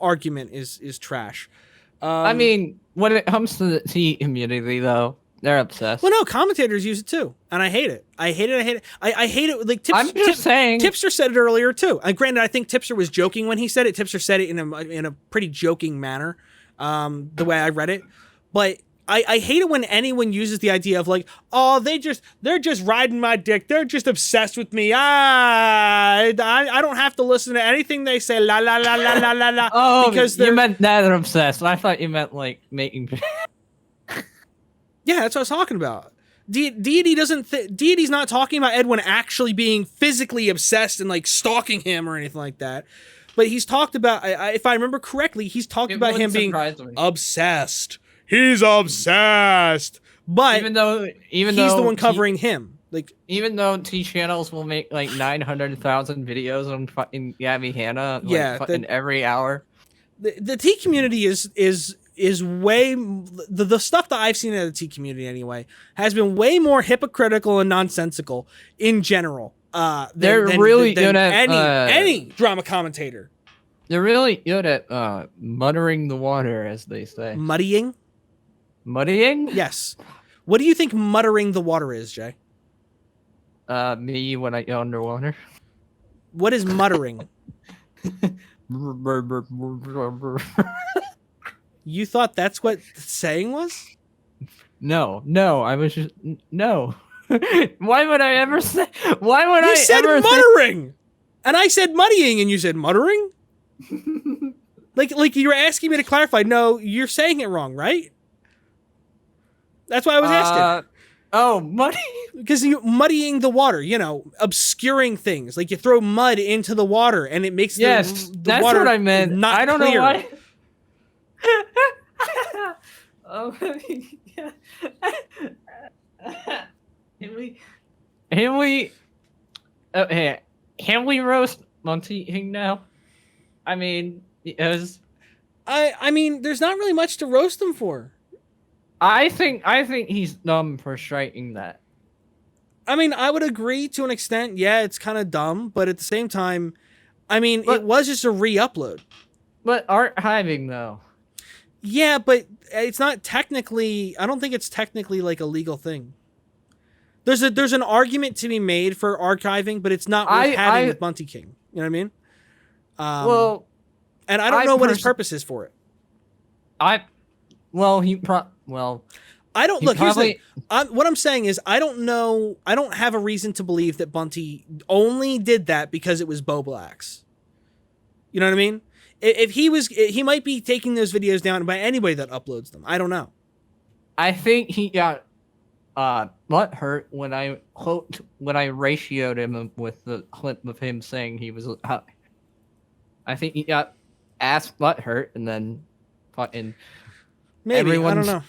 argument is trash. When it comes to the tea community, though, they're obsessed. Well, no, commentators use it too, and I hate it. I hate it. Like I'm just saying. Tipster said it earlier too. And granted, I think Tipster was joking when he said it. Tipster said it in a pretty joking manner, the way I read it, but. I hate it when anyone uses the idea of like, oh, they're just riding my dick. They're just obsessed with me. I don't have to listen to anything they say. La la la la la la la. Oh, because you meant that they're obsessed. I thought you meant like making. Yeah, that's what I was talking about. Deity's not talking about Edwin actually being physically obsessed and like stalking him or anything like that. But he's talked about, if I remember correctly, he's talked about him being obsessed. He's obsessed, but even though he's the one covering him, even though T channels will make like 900,000 videos on fucking Gabby Hanna, fucking every hour. the tea community is way the stuff that I've seen in the tea community anyway has been way more hypocritical and nonsensical in general. They're really good at any drama commentator. They're really good at muttering the water, as they say. Muddying? Muddying? Yes. What do you think muttering the water is, Jay? Me when I go underwater. What is muttering? You thought that's what the saying was? No, I was just no. Why would I ever say? Why would you said ever muttering, and I said muddying, and you said muttering. like you were asking me to clarify. No, you're saying it wrong, right? That's why I was asking. Oh, muddy. Because you muddying the water, obscuring things. Like you throw mud into the water, and it makes that's water what I meant. Not I don't clear. know why. Oh, yeah. Can we roast Monty King now? I mean, I mean, there's not really much to roast him for. I think he's dumb for striking that. I mean, I would agree to an extent. Yeah, it's kind of dumb, but at the same time, I mean, it was just a re-upload. But archiving though. Yeah, but it's not technically. I don't think it's technically like a legal thing. There's an argument to be made for archiving, but it's not worth having with Monty King. You know what I mean? And I don't know what his purpose is for it. I don't look. Here's the thing. What I'm saying is, I don't know. I don't have a reason to believe that Bunty only did that because it was Bo Black's. You know what I mean? If he might be taking those videos down by anybody that uploads them. I don't know. I think he got butt hurt when I ratioed him with the clip of him saying he was. I think he got ass butt hurt, and then fucking. Maybe I don't know.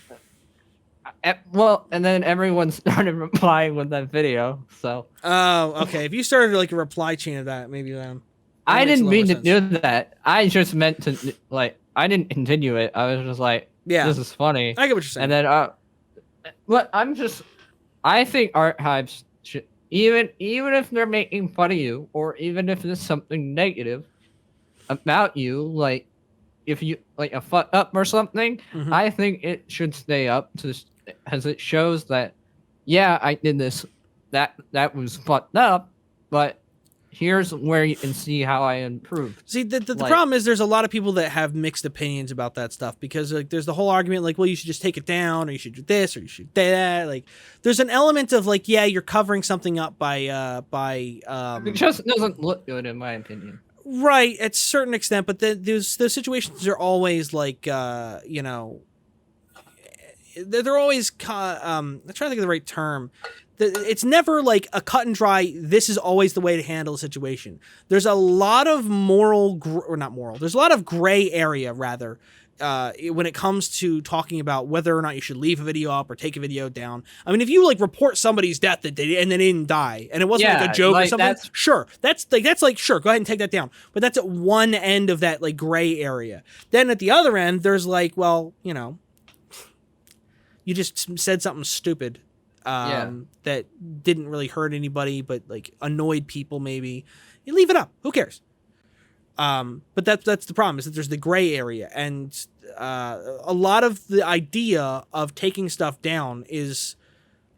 Well, and then everyone started replying with that video. So. Oh, okay. If you started like a reply chain of that, maybe then. I didn't mean to do that. I just meant to I didn't continue it. I was just like, yeah, this is funny. I get what you're saying. And then, but I think archives should even if they're making fun of you, or even if there's something negative about you, like if you like a fuck up or something, I think it should stay up as it shows that, yeah, I did this. That was fucked up, but. Here's where you can see how I improved. See, the problem is there's a lot of people that have mixed opinions about that stuff because like there's the whole argument like, well, you should just take it down, or you should do this, or you should do that. Like, there's an element of like, yeah, you're covering something up by it just doesn't look good in my opinion. Right, at a certain extent, but those situations are always like, they're always I'm trying to think of the right term. It's never like a cut and dry, this is always the way to handle a situation. There's a lot of there's a lot of gray area, rather, when it comes to talking about whether or not you should leave a video up or take a video down. I mean, if you like report somebody's death and they didn't die, and it wasn't like a joke or something, sure, that's sure, go ahead and take that down. But that's at one end of that like gray area. Then at the other end, there's like, well, you just said something stupid. That didn't really hurt anybody, but like annoyed people. Maybe you leave it up. Who cares? But that's the problem, is that there's the gray area, and a lot of the idea of taking stuff down is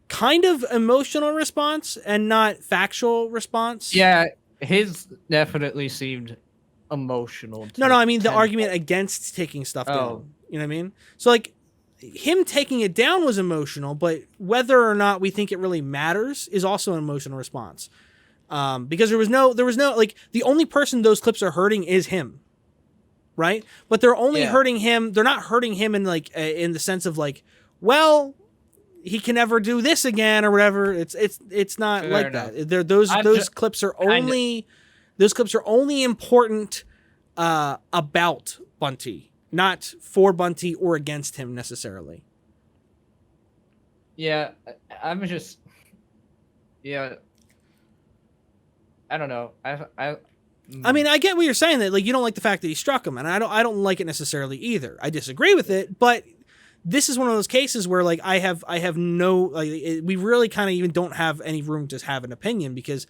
kind of emotional response and not factual response. Yeah, his definitely seemed emotional. No, I mean the argument against taking stuff down. You know what I mean? So like. Him taking it down was emotional, but whether or not we think it really matters is also an emotional response. Because there was no like the only person those clips are hurting is him, right? But they're only hurting him. They're not hurting him in like in the sense of like, well, he can never do this again or whatever. It's not fair like enough. That. Those clips are only important about Bunty. Not for Bunty or against him necessarily. Yeah, I'm just. Yeah. I don't know. I mean, I get what you're saying, that like you don't like the fact that he struck him, and I don't like it necessarily either. I disagree with it, but this is one of those cases where like I have no like we really kind of even don't have any room to have an opinion, because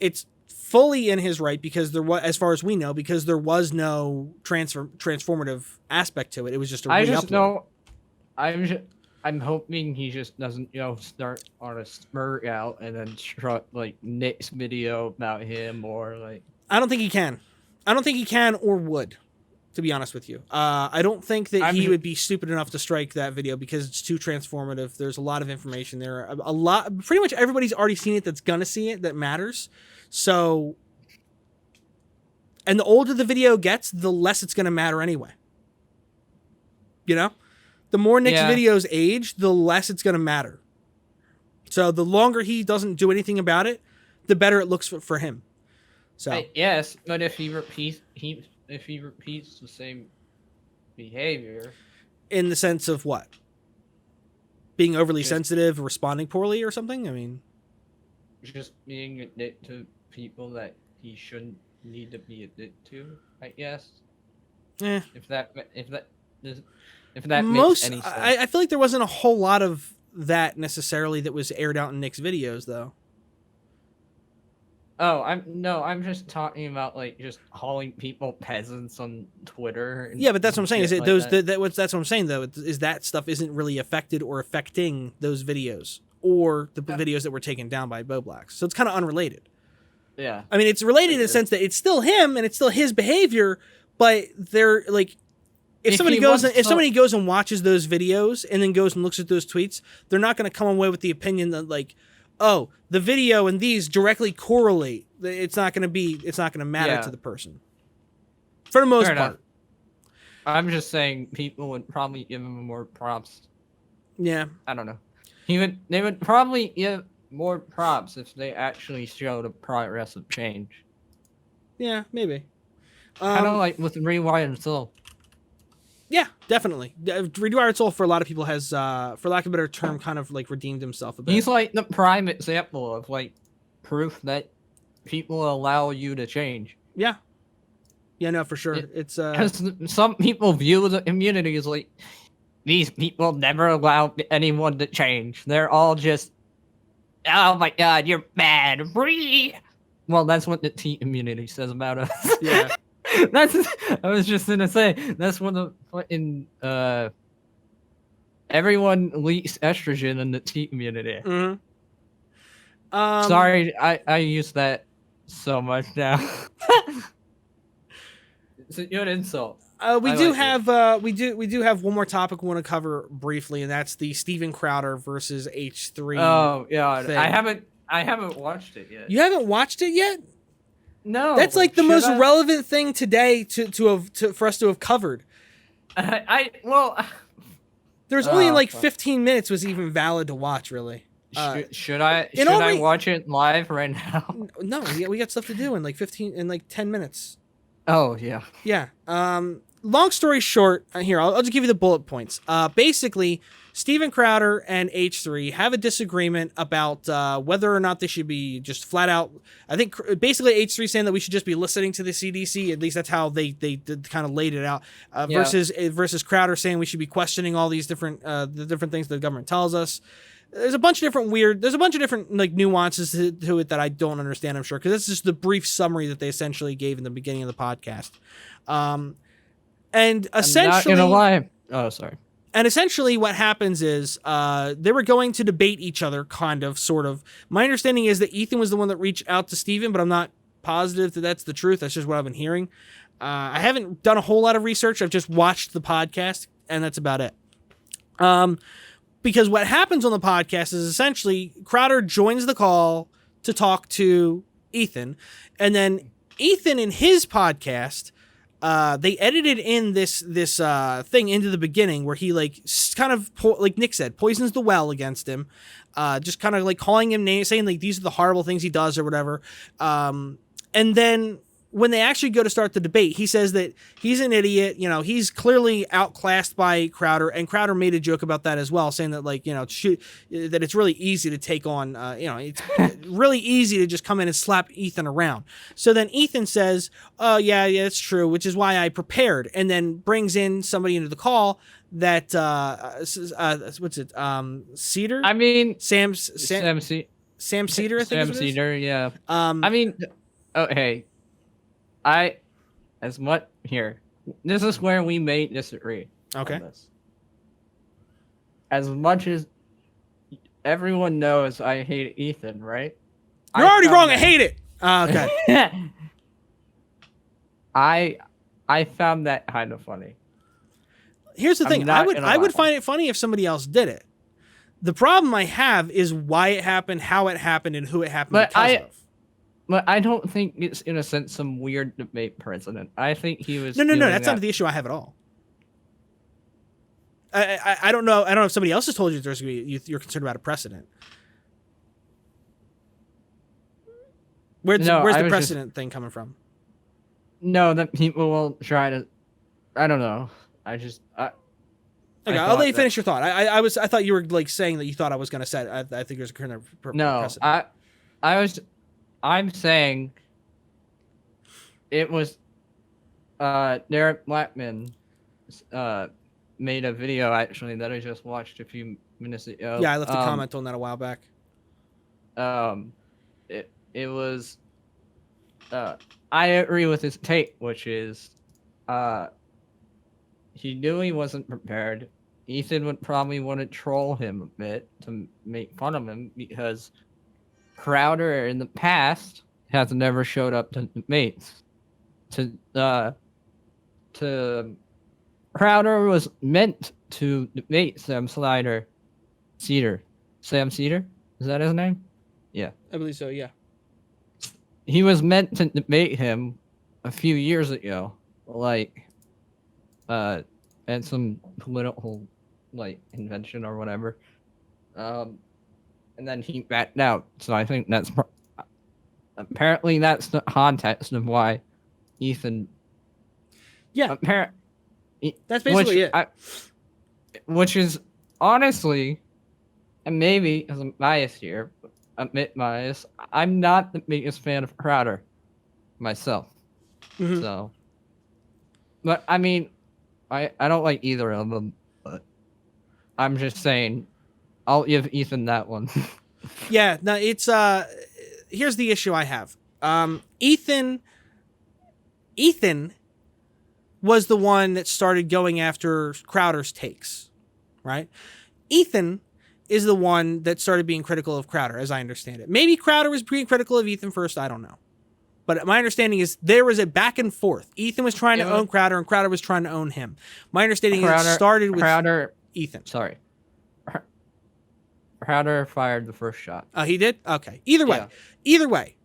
it's fully in his right, because there was, as far as we know, because there was no transformative aspect to it. It was just a I just re-upload. know I'm hoping he just doesn't, start on a smirk out and then struck like Nick's video about him, or like. I don't think he can. I don't think he can or would, to be honest with you. I don't think that he would be stupid enough to strike that video, because it's too transformative. There's a lot of information there. A lot. Pretty much everybody's already seen it that's gonna see it that matters. So, and the older the video gets, the less it's gonna matter anyway. You know? The more Nick's videos age, the less it's gonna matter. So the longer he doesn't do anything about it, the better it looks for him. So yes, but if he repeats the same behavior, in the sense of what? Being overly sensitive, responding poorly, or something? I mean, just being a dick to people that he shouldn't need to be a dick to, I guess. If that makes any sense. I feel like there wasn't a whole lot of that necessarily that was aired out in Nick's videos, though. Oh, I'm just talking about like just calling people peasants on Twitter. Yeah, but that's what I'm saying. Is it like those that's what I'm saying though? Is that stuff isn't really affected or affecting those videos or the videos that were taken down by Bo Blacks. So it's kind of unrelated. Yeah. I mean, it's related in the sense that it's still him and it's still his behavior, but they're like, if somebody goes and watches those videos and then goes and looks at those tweets, they're not going to come away with the opinion that like, oh, the video and these directly correlate. It's not going to matter to the person. For the most part. I'm just saying people would probably give him more props. Yeah. I don't know. They would probably give more props if they actually showed a progress of change. Yeah, maybe. Kind of like with Rewired Soul. Yeah, definitely. Rewired Soul for a lot of people has, for lack of a better term, kind of like redeemed himself a bit. He's like the prime example of like proof that people allow you to change. Yeah. Yeah, no, for sure. It's because some people view the community as like, these people never allow anyone to change. They're all just, oh my god, you're bad. Well, that's what the tea community says about us. Yeah. I was just gonna say, that's one of the fucking, everyone leaks estrogen in the tea community. Mm-hmm. Sorry, I use that so much now. It's a good insult. We do have one more topic we want to cover briefly, and that's the Steven Crowder versus H3. Oh yeah, thing. I haven't watched it yet. You haven't watched it yet? No. That's like the most relevant thing today for us to have covered. There's only like 15 minutes was even valid to watch, really. Should I watch it live right now? No, we got stuff to do in like 10 minutes. Oh yeah. Yeah. Long story short, here I'll just give you the bullet points. Basically, Steven Crowder and H3 have a disagreement about whether or not they should be just flat out. I think basically H3 saying that we should just be listening to the CDC. At least that's how they kind of laid it out. Versus Crowder saying we should be questioning all these different the different things the government tells us. There's a bunch of different like nuances to it that I don't understand, I'm sure, because that's just the brief summary that they essentially gave in the beginning of the podcast. And essentially, I'm not gonna lie. Oh, sorry. And essentially what happens is they were going to debate each other, kind of, sort of. My understanding is that Ethan was the one that reached out to Steven, but I'm not positive that that's the truth. That's just what I've been hearing. I haven't done a whole lot of research. I've just watched the podcast, and that's about it. Because what happens on the podcast is essentially Crowder joins the call to talk to Ethan, and then Ethan in his podcast, they edited in this thing into the beginning where he like kind of like Nick said, poisons the well against him, just kind of like calling him names, saying like these are the horrible things he does or whatever, and then when they actually go to start the debate, he says that he's an idiot. You know, he's clearly outclassed by Crowder, and Crowder made a joke about that as well, saying that, like, you know, that it's really easy to take on, you know, it's really easy to just come in and slap Ethan around. So then Ethan says, oh, yeah, it's true, which is why I prepared, and then brings in somebody into the call that, what's it, Cedar? I mean, Sam Cedar, I think. Sam Cedar, yeah. I mean, oh, hey. This is where we may disagree. Okay. On this. As much as everyone knows I hate Ethan, right? You're already wrong. I hate it. Okay. I found that kind of funny. Here's the thing. I would find it funny if somebody else did it. The problem I have is why it happened, how it happened, and who it happened because of. But I don't think it's, in a sense, some weird debate precedent. I think he was... No, that's not the issue I have at all. I don't know. I don't know if somebody else has told you there's going to be... You're concerned about a precedent. Where's the precedent thing coming from? No, that people will try to... I don't know. Okay, I'll let you finish your thought. I thought you were, like, saying that you thought I was going to say... I think there's a kind of precedent. I'm saying it was Derek Blackman made a video actually that I just watched a few minutes ago. Yeah, I left a comment on that a while back. It was I agree with his take, which is he knew he wasn't prepared. Ethan would probably want to troll him a bit to make fun of him because Crowder in the past has never showed up to debates. Crowder was meant to debate Sam Cedar. Sam Cedar? Is that his name? Yeah. I believe so, yeah. He was meant to debate him a few years ago, like, at some political, like, convention or whatever. And then he backed out. So I think that's apparently that's the context of why Ethan. Yeah. That's basically it. Which is honestly, and maybe as I'm biased here, admit bias, I'm not the biggest fan of Crowder myself. Mm-hmm. So, but I mean, I don't like either of them. But I'm just saying. I'll give Ethan that one. Yeah, no, it's here's the issue I have. Ethan was the one that started going after Crowder's takes, right? Ethan is the one that started being critical of Crowder, as I understand it. Maybe Crowder was being critical of Ethan first, I don't know. But my understanding is there was a back and forth. Ethan was trying to own Crowder, and Crowder was trying to own him. My understanding is it started with Ethan. Sorry. Crowder fired the first shot. Oh, he did? Okay. Either way,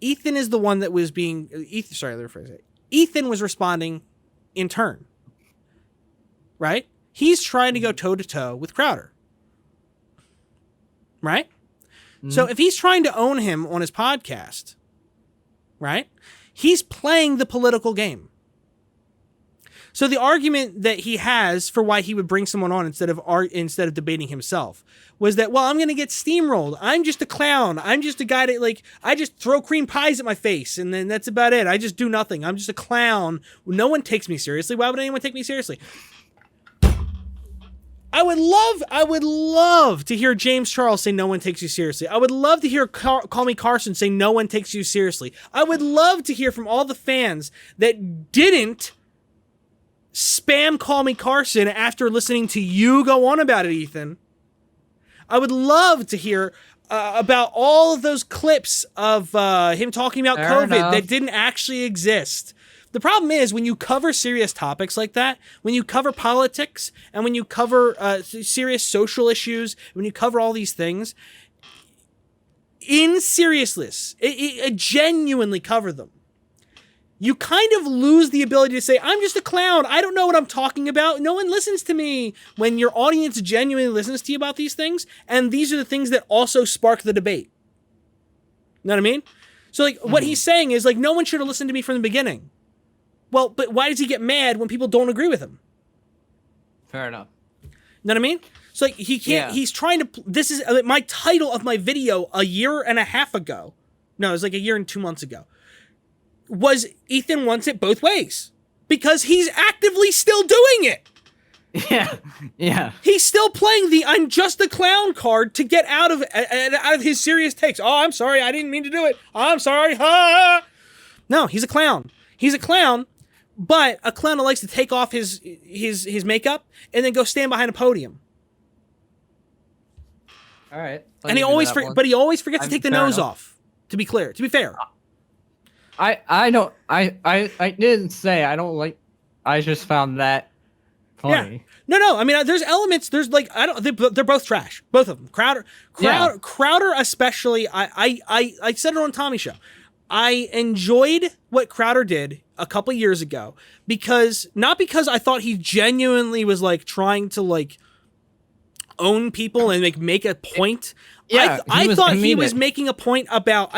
Ethan is the one that was being... Sorry, let me rephrase it. Ethan was responding in turn. Right? He's trying to go toe-to-toe with Crowder. Right? Mm-hmm. So if he's trying to own him on his podcast, right, he's playing the political game. So the argument that he has for why he would bring someone on instead of debating himself was that, well, I'm going to get steamrolled. I'm just a clown. I'm just a guy that, like, I just throw cream pies at my face, and then that's about it. I just do nothing. I'm just a clown. No one takes me seriously. Why would anyone take me seriously? I would love to hear James Charles say no one takes you seriously. I would love to hear Call Me Carson say no one takes you seriously. I would love to hear from all the fans that didn't spam Call Me Carson after listening to you go on about it, Ethan. I would love to hear about all of those clips of him talking about COVID that didn't actually exist. The problem is when you cover serious topics like that, when you cover politics, and when you cover serious social issues, when you cover all these things, in seriousness, genuinely cover them, you kind of lose the ability to say, I'm just a clown. I don't know what I'm talking about. No one listens to me. When your audience genuinely listens to you about these things, and these are the things that also spark the debate. You know what I mean? So like what he's saying is like no one should have listened to me from the beginning. Well, but why does he get mad when people don't agree with him? Fair enough. You know what I mean? So like he can't. He's trying to. This is my title of my video a year and a half ago. No, it was like a year and 2 months ago. Was Ethan wants it both ways because he's actively still doing it. Yeah. He's still playing the "I'm just a clown" card to get out of his serious takes. Oh, I'm sorry, I didn't mean to do it. I'm sorry. No, he's a clown. He's a clown, but a clown that likes to take off his makeup and then go stand behind a podium. All right. And he always forgets to take the nose off. To be fair. I didn't say I don't like. I just found that funny. Yeah. No. I mean, there's elements. There's like they're both trash. Both of them. Crowder especially. I said it on Tommy's show. I enjoyed what Crowder did a couple years ago not because I thought he genuinely was like trying to like own people and make a point. Yeah, I thought he was making a point about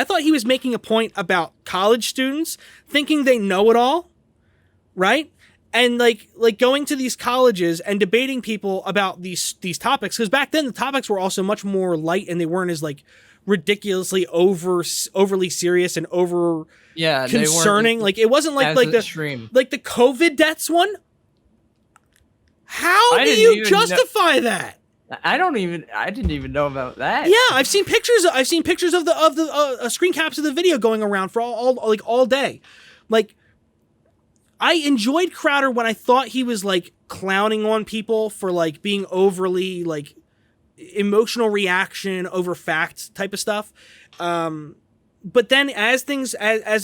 college students thinking they know it all, right? And like going to these colleges and debating people about these topics, because back then the topics were also much more light and they weren't as like ridiculously overly serious and concerning. Like it wasn't like the extreme. Like the COVID deaths one. How do you justify that? I didn't even know about that. Yeah, I've seen pictures of the screen caps of the video going around for all day. Like, I enjoyed Crowder when I thought he was like clowning on people for like being overly like emotional reaction over facts type of stuff. But then as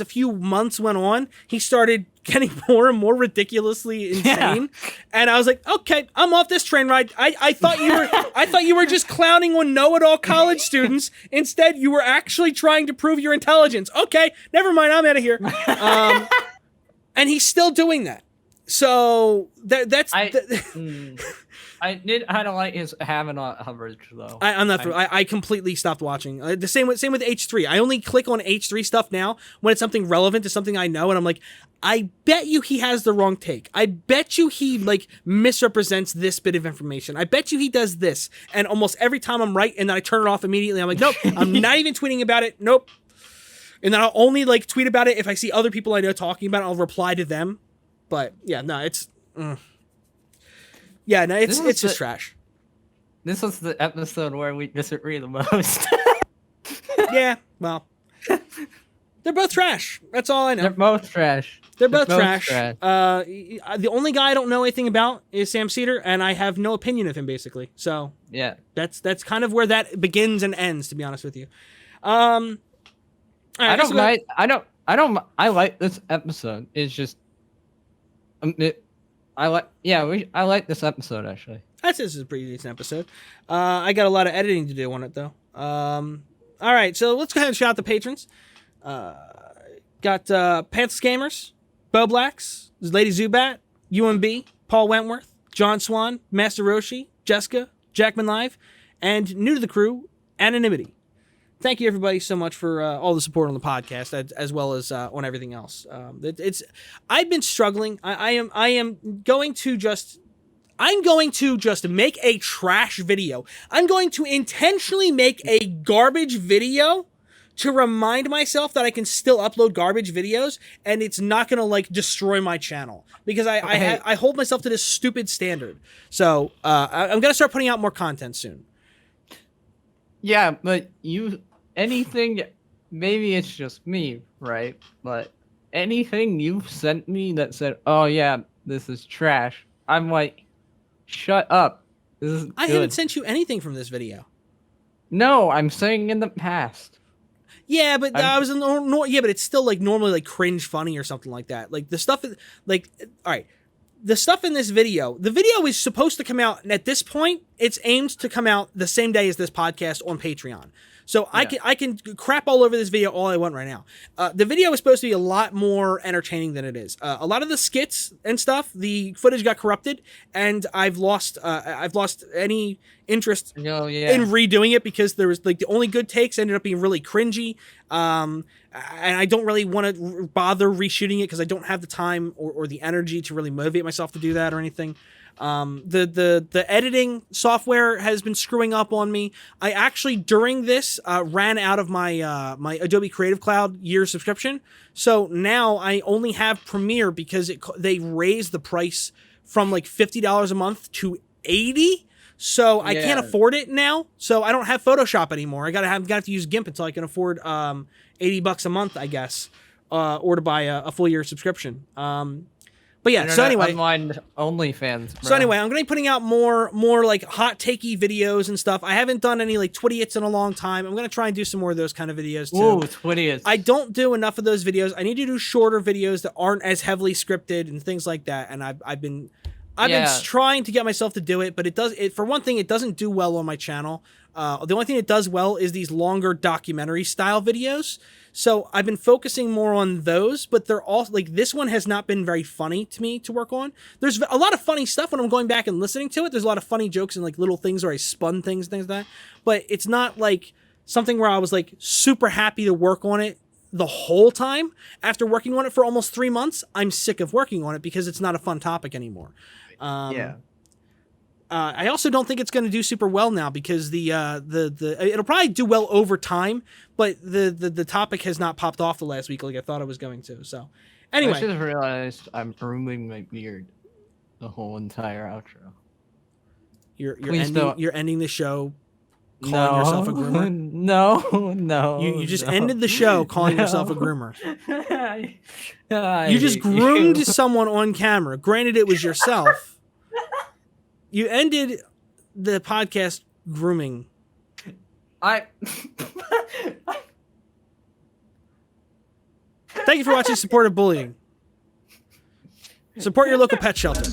a few months went on, he started getting more and more ridiculously insane. Yeah. And I was like, okay, I'm off this train ride. I thought you were just clowning on know-it-all college students. Instead, you were actually trying to prove your intelligence. Okay, never mind, I'm out of here. And he's still doing that. So I don't like his having coverage though. I'm not through. I completely stopped watching. The same with H3. I only click on H3 stuff now when it's something relevant to something I know, and I'm like, I bet you he has the wrong take. I bet you he like misrepresents this bit of information. I bet you he does this, and almost every time I'm right, and then I turn it off immediately. I'm like, nope, I'm not even tweeting about it. Nope. And then I'll only like tweet about it if I see other people I know talking about it. I'll reply to them. But yeah, no, it's. Yeah, no, it's just trash. This was the episode where we disagree the most. Yeah, well, they're both trash. That's all I know. They're both trash. They're both trash. The only guy I don't know anything about is Sam Cedar, and I have no opinion of him basically. So yeah, that's kind of where that begins and ends. To be honest with you, right, I like this episode. It's just, I like this episode actually. This is a pretty decent episode. I got a lot of editing to do on it though. All right, so let's go ahead and shout out the patrons. Got Panther Gamers, Bo Blacks, Lady Zubat, UMB, Paul Wentworth, John Swan, Master Roshi, Jessica, Jackman Live, and new to the crew, Anonymity. Thank you everybody so much for all the support on the podcast as well as on everything else. I've been struggling. I'm going to just make a trash video. I'm going to intentionally make a garbage video to remind myself that I can still upload garbage videos and it's not going to like destroy my channel because I hold myself to this stupid standard. So I'm going to start putting out more content soon. Yeah, but anything, maybe it's just me, right? But anything you've sent me that said, oh yeah, this is trash, I'm like, shut up. This is good. I haven't sent you anything from this video. No, I'm saying in the past. Yeah, but but it's still like normally like cringe funny or something like that. Like the stuff, like, all right, the stuff in this video, the video is supposed to come out, and at this point, it's aimed to come out the same day as this podcast on Patreon. So I can crap all over this video all I want right now. The video was supposed to be a lot more entertaining than it is. A lot of the skits and stuff, the footage got corrupted, and I've lost any interest in redoing it because there was like the only good takes ended up being really cringy. And I don't really want to bother reshooting it because I don't have the time or the energy to really motivate myself to do that or anything. The editing software has been screwing up on me. I actually during this ran out of my my Adobe Creative Cloud year subscription, so now I only have Premiere because they raised the price from like $50 a month to $80. So I can't afford it now. So I don't have Photoshop anymore. I gotta use GIMP until I can afford $80 a month, I guess, or to buy a full year subscription. But yeah, so anyway, Unwind OnlyFans. Bro. So anyway, I'm gonna be putting out more like hot takey videos and stuff. I haven't done any like Twitty-its in a long time. I'm gonna try and do some more of those kind of videos too. Ooh, Twitty-its. I don't do enough of those videos. I need to do shorter videos that aren't as heavily scripted and things like that. And I've been trying to get myself to do it, but for one thing, it doesn't do well on my channel. The only thing it does well is these longer documentary style videos. So I've been focusing more on those, but they're all like this one has not been very funny to me to work on. There's a lot of funny stuff when I'm going back and listening to it. There's a lot of funny jokes and like little things where I spun things like that. But it's not like something where I was like super happy to work on it the whole time. After working on it for almost 3 months, I'm sick of working on it because it's not a fun topic anymore. I also don't think it's going to do super well now because it'll probably do well over time, but the topic has not popped off the last week like I thought it was going to. So anyway, I just realized I'm grooming my beard the whole entire outro. You're ending the show calling yourself a groomer? No. You just ended the show calling yourself a groomer. You just groomed someone on camera. Granted, it was yourself. You ended the podcast grooming. Thank you for watching Supportive Bullying. Support your local pet shelter.